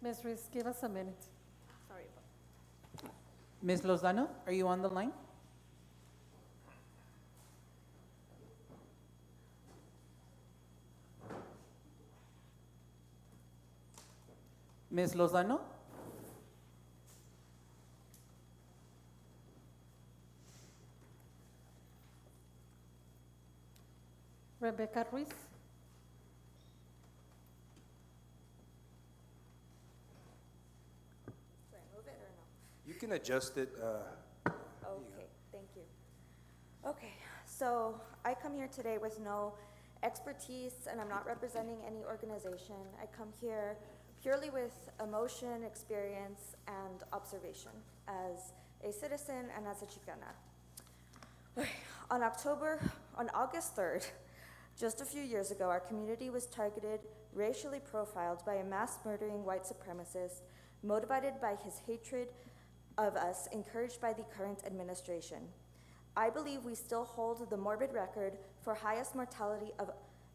Ms. Ruiz, give us a minute. Sorry. Ms. Lozano, are you on the line? Ms. Lozano? Rebecca Ruiz. Do I move it or no? You can adjust it. Okay, thank you. Okay, so I come here today with no expertise and I'm not representing any organization. I come here purely with emotion, experience, and observation as a citizen and as a Chicana. On August 3rd, just a few years ago, our community was targeted, racially profiled by a mass murdering white supremacist, motivated by his hatred of us, encouraged by the current administration. I believe we still hold the morbid record for highest mortality of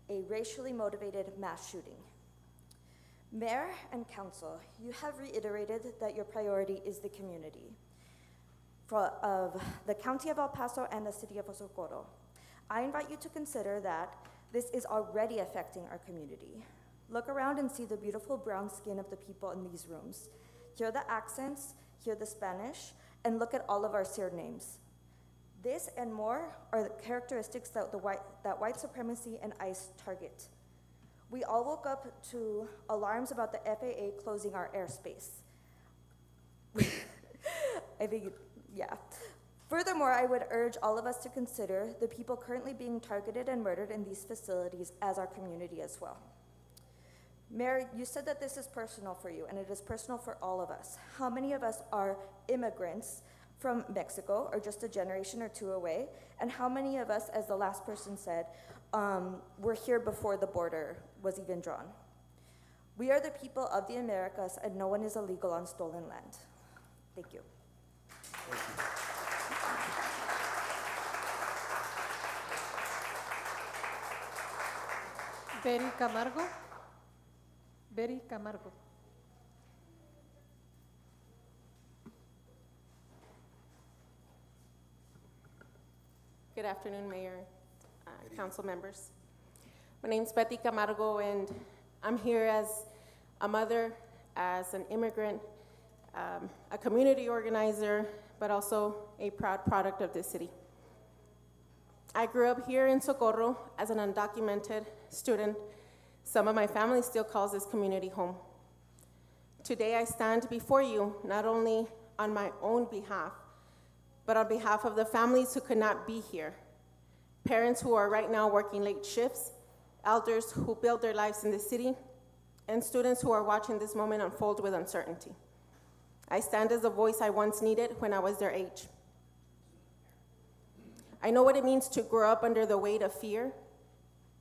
a racially motivated mass shooting. Mayor and Council, you have reiterated that your priority is the community of the County of El Paso and the City of Socorro. I invite you to consider that this is already affecting our community. Look around and see the beautiful brown skin of the people in these rooms. Hear the accents, hear the Spanish, and look at all of our surnames. This and more are the characteristics that white supremacy and ICE target. We all woke up to alarms about the FAA closing our airspace. I think, yeah. Furthermore, I would urge all of us to consider the people currently being targeted and murdered in these facilities as our community as well. Mayor, you said that this is personal for you, and it is personal for all of us. How many of us are immigrants from Mexico, or just a generation or two away? And how many of us, as the last person said, were here before the border was even drawn? We are the people of the Americas, and no one is illegal on stolen land. Thank you. Thank you. Betty Camargo. Betty Camargo. Good afternoon, Mayor, council members. My name's Betty Camargo, and I'm here as a mother, as an immigrant, a community organizer, but also a proud product of this city. I grew up here in Socorro as an undocumented student. Some of my family still calls this community home. Today I stand before you not only on my own behalf, but on behalf of the families who could not be here, parents who are right now working late shifts, elders who build their lives in the city, and students who are watching this moment unfold with uncertainty. I stand as the voice I once needed when I was their age. I know what it means to grow up under the weight of fear,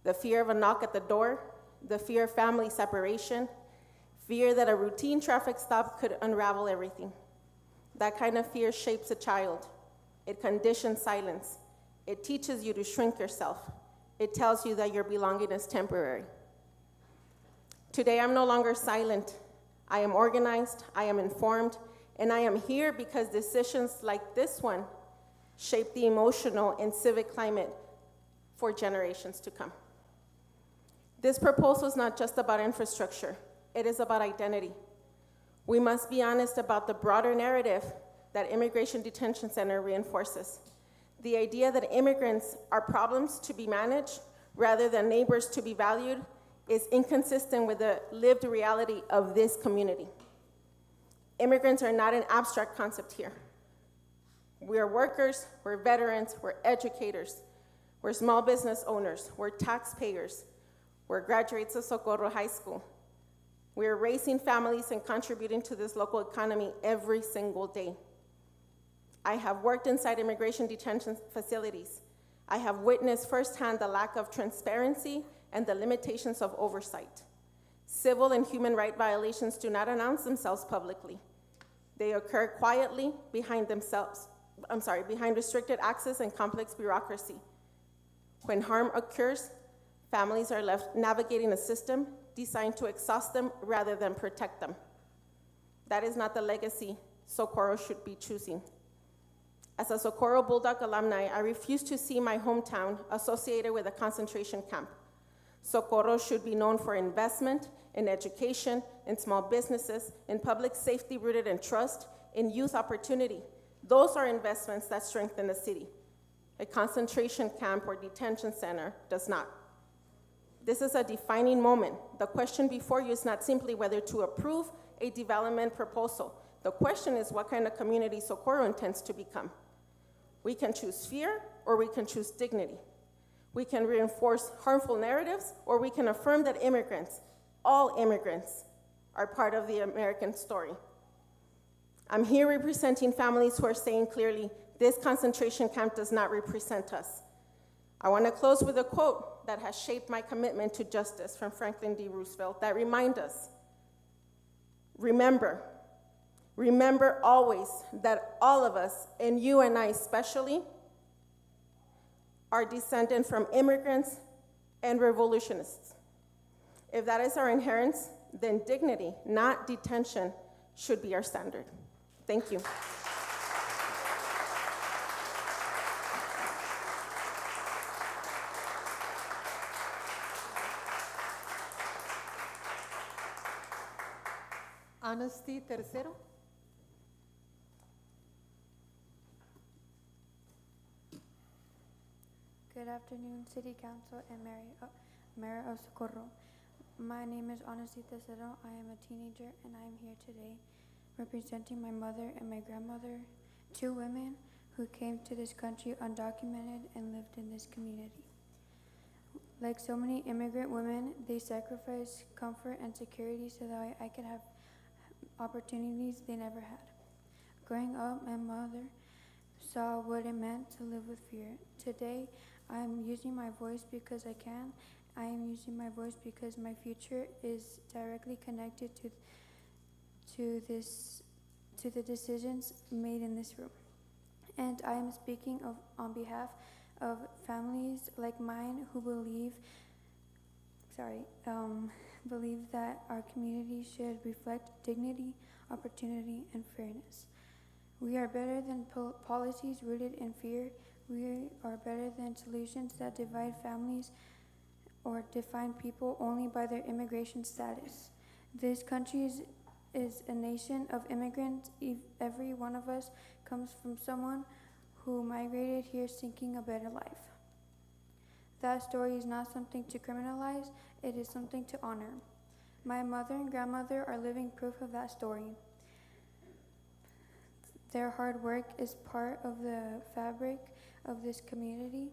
the fear of a knock at the door, the fear of family separation, fear that a routine traffic stop could unravel everything. That kind of fear shapes a child. It conditions silence. It teaches you to shrink yourself. It tells you that your belonging is temporary. Today, I'm no longer silent. I am organized, I am informed, and I am here because decisions like this one shape the emotional and civic climate for generations to come. This proposal is not just about infrastructure. It is about identity. We must be honest about the broader narrative that Immigration Detention Center reinforces. The idea that immigrants are problems to be managed rather than neighbors to be valued is inconsistent with the lived reality of this community. Immigrants are not an abstract concept here. We're workers, we're veterans, we're educators, we're small business owners, we're taxpayers, we're graduates of Socorro High School. We're raising families and contributing to this local economy every single day. I have worked inside immigration detention facilities. I have witnessed firsthand the lack of transparency and the limitations of oversight. Civil and human rights violations do not announce themselves publicly. They occur quietly behind restricted access and complex bureaucracy. When harm occurs, Families are left navigating a system designed to exhaust them rather than protect them. That is not the legacy Socorro should be choosing. As a Socorro Bulldog alumni, I refuse to see my hometown associated with a concentration camp. Socorro should be known for investment in education, in small businesses, in public safety rooted in trust, in youth opportunity. Those are investments that strengthen the city. A concentration camp or detention center does not. This is a defining moment. The question before you is not simply whether to approve a development proposal. The question is what kind of community Socorro intends to become. We can choose fear or we can choose dignity. We can reinforce harmful narratives or we can affirm that immigrants, all immigrants, are part of the American story. I'm here representing families who are saying clearly, this concentration camp does not represent us. I want to close with a quote that has shaped my commitment to justice from Franklin D. Roosevelt that reminds us, remember always that all of us, and you and I especially, are descended from immigrants and revolutionists. If that is our inheritance, then dignity, not detention, should be our standard. Thank you. Honesty Tercero. Good afternoon, City Council and Mayor of Socorro. My name is Honesty Tercero. I am a teenager and I am here today representing my mother and my grandmother, two women who came to this country undocumented and lived in this community. Like so many immigrant women, they sacrificed comfort and security so that I could have opportunities they never had. Growing up, my mother saw what it meant to live with fear. Today, I'm using my voice because I can. I am using my voice because my future is directly connected to the decisions made in this room. And I am speaking on behalf of families like mine who believe that our community should reflect dignity, opportunity, and fairness. We are better than policies rooted in fear. We are better than solutions that divide families or define people only by their immigration status. This country is a nation of immigrants. Every one of us comes from someone who migrated here seeking a better life. That story is not something to criminalize, it is something to honor. My mother and grandmother are living proof of that story. Their hard work is part of the fabric of this community.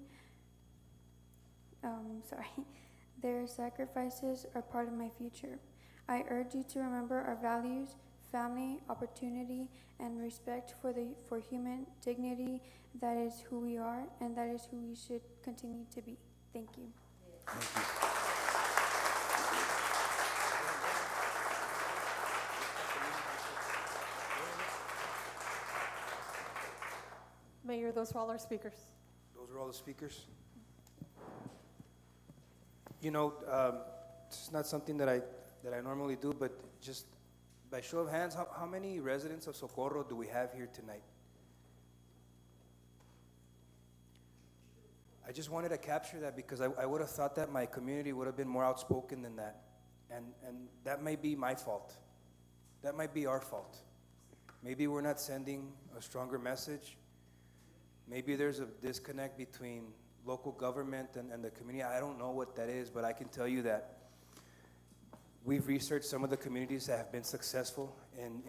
Their sacrifices are part of my future. I urge you to remember our values, family, opportunity, and respect for human dignity. That is who we are, and that is who we should continue to be. Thank you. Thank you. Mayor, those are all our speakers. Those are all the speakers. You know, it's not something that I normally do, but just by show of hands, how many residents of Socorro do we have here tonight? I just wanted to capture that because I would have thought that my community would have been more outspoken than that. And that may be my fault. That might be our fault. Maybe we're not sending a stronger message. Maybe there's a disconnect between local government and the community. I don't know what that is, but I can tell you that we've researched some of the communities that have been successful in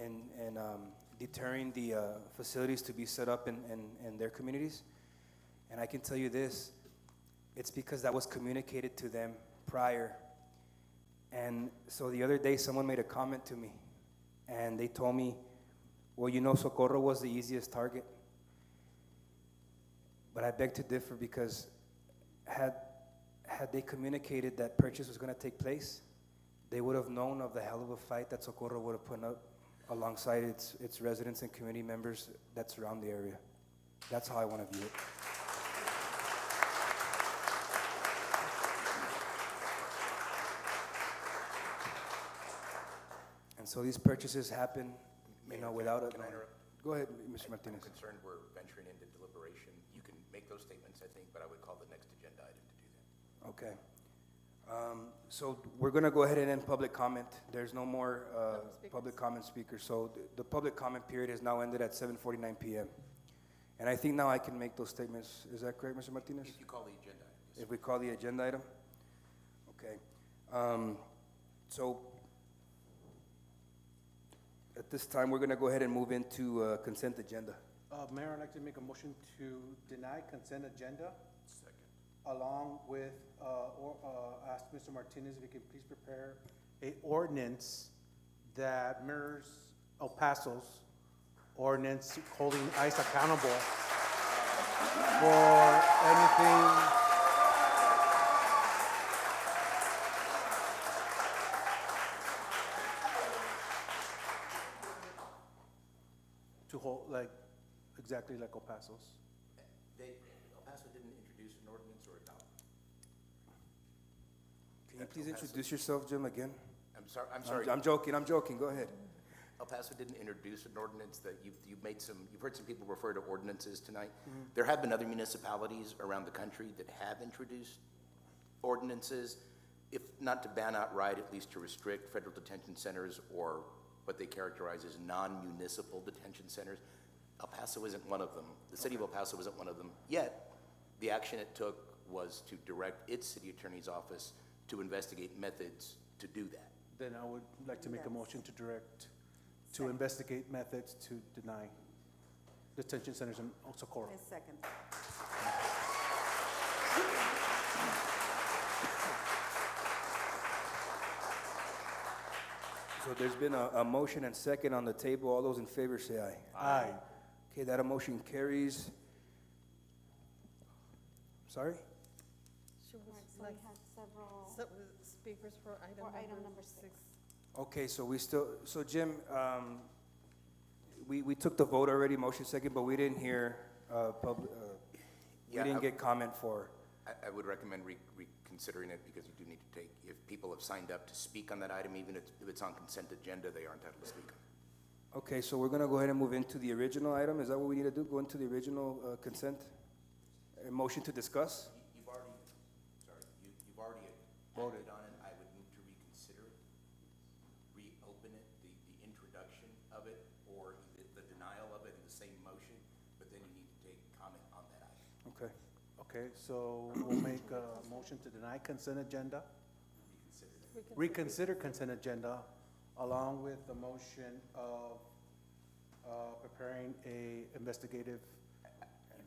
deterring the facilities to be set up in their communities. And I can tell you this, it's because that was communicated to them prior. And so the other day, someone made a comment to me, and they told me, well, you know, Socorro was the easiest target. But I beg to differ because had they communicated that purchase was going to take place, they would have known of the hell of a fight that Socorro would have put up alongside its residents and community members that surround the area. That's how I want to view it. So these purchases happen, without a. Can I interrupt? Go ahead, Mr. Martinez. I'm concerned we're venturing into deliberation. You can make those statements, I think, but I would call the next agenda item to do that. Okay. So we're going to go ahead and end public comment. There's no more public comment speakers. So the public comment period is now ended at 7:49 p.m. And I think now I can make those statements. Is that correct, Mr. Martinez? If you call the agenda item. Yes, If we call the agenda item? Okay. So at this time, we're going to go ahead and move into consent agenda. Mayor, I'd like to make a motion to deny consent agenda, Second. along with, ask Mr. Martinez if he can please prepare a ordinance that mirrors El Paso's ordinance holding ICE accountable for anything to hold, exactly like El Paso's. El Paso didn't introduce an ordinance or adopt. Can you please introduce yourself, Jim, again? I'm sorry. I'm joking. Go ahead. El Paso didn't introduce an ordinance that you've heard some people refer to ordinances tonight. There have been other municipalities around the country that have introduced ordinances, if not to ban outright, at least to restrict federal detention centers or what they characterize as non-municipal detention centers. El Paso isn't one of them. The city of El Paso isn't one of them. Yet, the action it took was to direct its city attorney's office to investigate methods to do that. Then I would like to make a motion to investigate methods to deny detention centers in Socorro. Second. So there's been a motion and second on the table. All those in favor say aye. Aye. Okay, that motion carries. Sorry? Should we So we have several, speakers for item number 6? Okay, so Jim, we took the vote already, motion second, but we didn't hear we didn't get comment for. I would recommend reconsidering it because you do need to take, if people have signed up to speak on that item, even if it's on consent agenda, they are entitled to speak on it. Okay, so we're gonna go ahead and move into the original item. Is that what we need to do? Go into the original consent? A motion to discuss? You've already voted on it. I would move to reconsider it, reopen it, the introduction of it, or the denial of it in the same motion, but then you need to take comment on that item. Okay. Okay, so we'll make a motion to deny consent agenda, reconsider consent agenda, along with the motion of preparing a investigative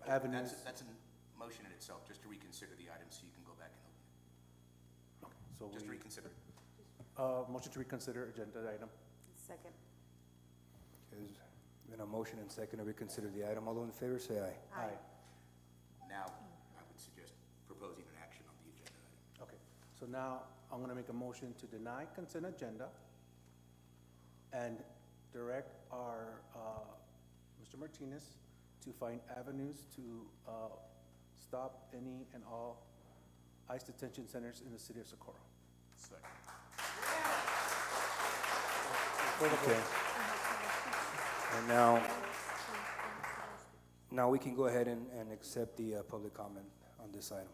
avenues. That's a motion in itself, just to reconsider the item so you can go back and open it. Okay, so Just reconsider. motion to reconsider agenda item. Second. There's been a motion and second to reconsider the item. All those in favor say aye. Aye. Now, I would suggest proposing an action on the agenda item. Okay, so now I'm gonna make a motion to deny consent agenda and direct our, Mr. Martinez to find avenues to, stop any and all ICE detention centers in the city of Socorro. Second. Okay. And now we can go ahead and accept the public comment on this item.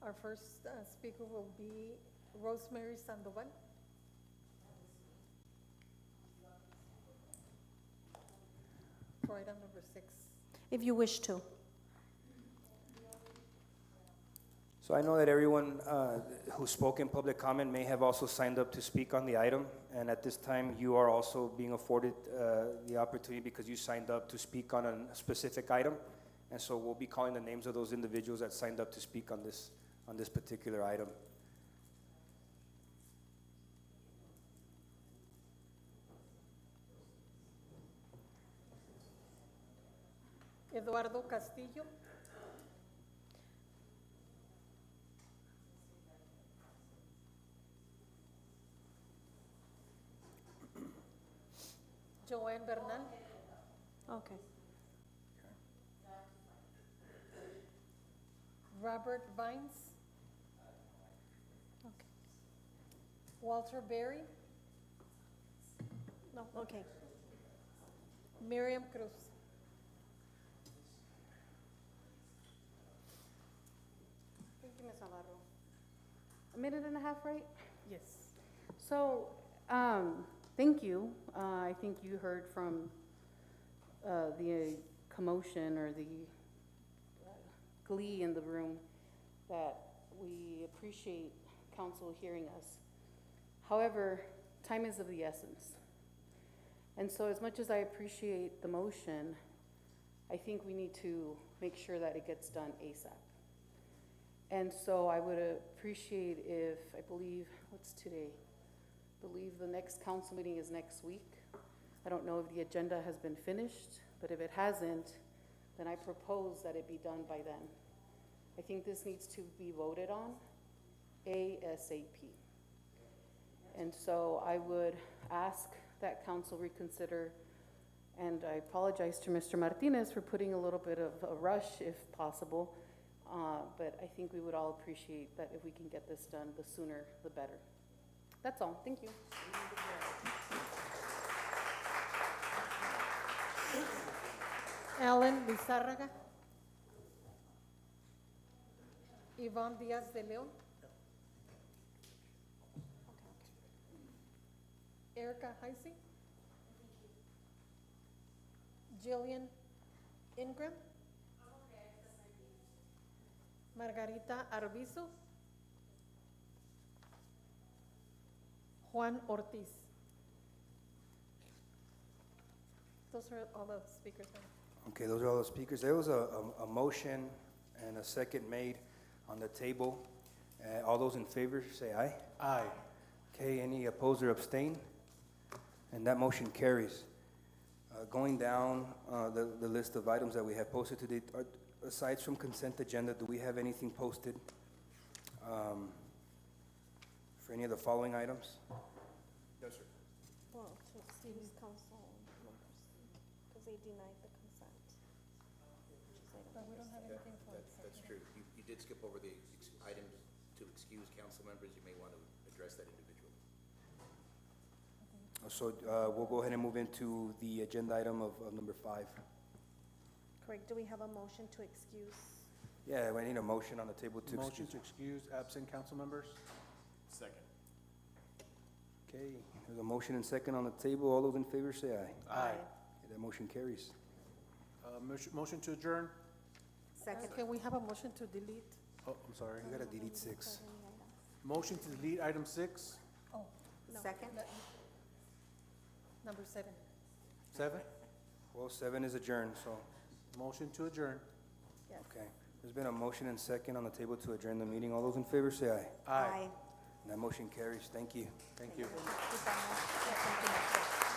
Our first speaker will be Rosemary Sandoval. For item number 6. If you wish to. So I know that everyone who spoke in public comment may have also signed up to speak on the item, and at this time, you are also being afforded the opportunity because you signed up to speak on a specific item, and so we'll be calling the names of those individuals that signed up to speak on this particular item. Eduardo Castillo. Joanne Bernal. Okay. Robert Vines. Okay. Walter Berry. No, okay. Miriam Cruz. Thank you, Ms. Navarro. A minute and a half, right? Yes. So, thank you. I think you heard from the commotion or the glee in the room that we appreciate council hearing us. However, time is of the essence. And so as much as I appreciate the motion, I think we need to make sure that it gets done ASAP. And so I would appreciate if, I believe, what's today? I believe the next council meeting is next week. I don't know if the agenda has been finished, but if it hasn't, then I propose that it be done by then. I think this needs to be voted on ASAP. And so I would ask that council reconsider, and I apologize to Mr. Martinez for putting a little bit of a rush if possible, but I think we would all appreciate that if we can get this done, the sooner the better. That's all, thank you. Alan Lizárraga. Yvonne Diaz de Leon. Erica Heisey. Jillian Ingram. Margarita Arbizu. Juan Ortiz. Those are all the speakers. Okay, those are all the speakers. There was a motion and a second made on the table. All those in favor, say aye. Aye. Okay, any opposed or abstain? And that motion carries. Going down the list of items that we have posted today, aside from consent agenda, do we have anything posted for any of the following items? No, sir. Well, to excuse council members, because they denied the consent. But we don't have anything for That's true. You did skip over the items to excuse council members. You may want to address that individually. So we'll go ahead and move into the agenda item of number 5. Correct, do we have a motion to excuse? Yeah, we need a motion on the table to Motion excuse. to excuse absent council members? Second. Okay, there's a motion and second on the table. All those in favor say aye. Aye. Okay, that motion carries. Motion to adjourn? Second. Can we have a motion to delete? Oh, I'm sorry. You gotta delete 6. Motion to delete item 6? Oh, no. Second. Number 7. 7? Well, 7 is adjourned, so, Motion to adjourn? Yes. okay. There's been a motion and second on the table to adjourn the meeting. All those in favor say aye. Aye. And that motion carries. Thank you. Thank you. Goodbye. Yeah, thank you.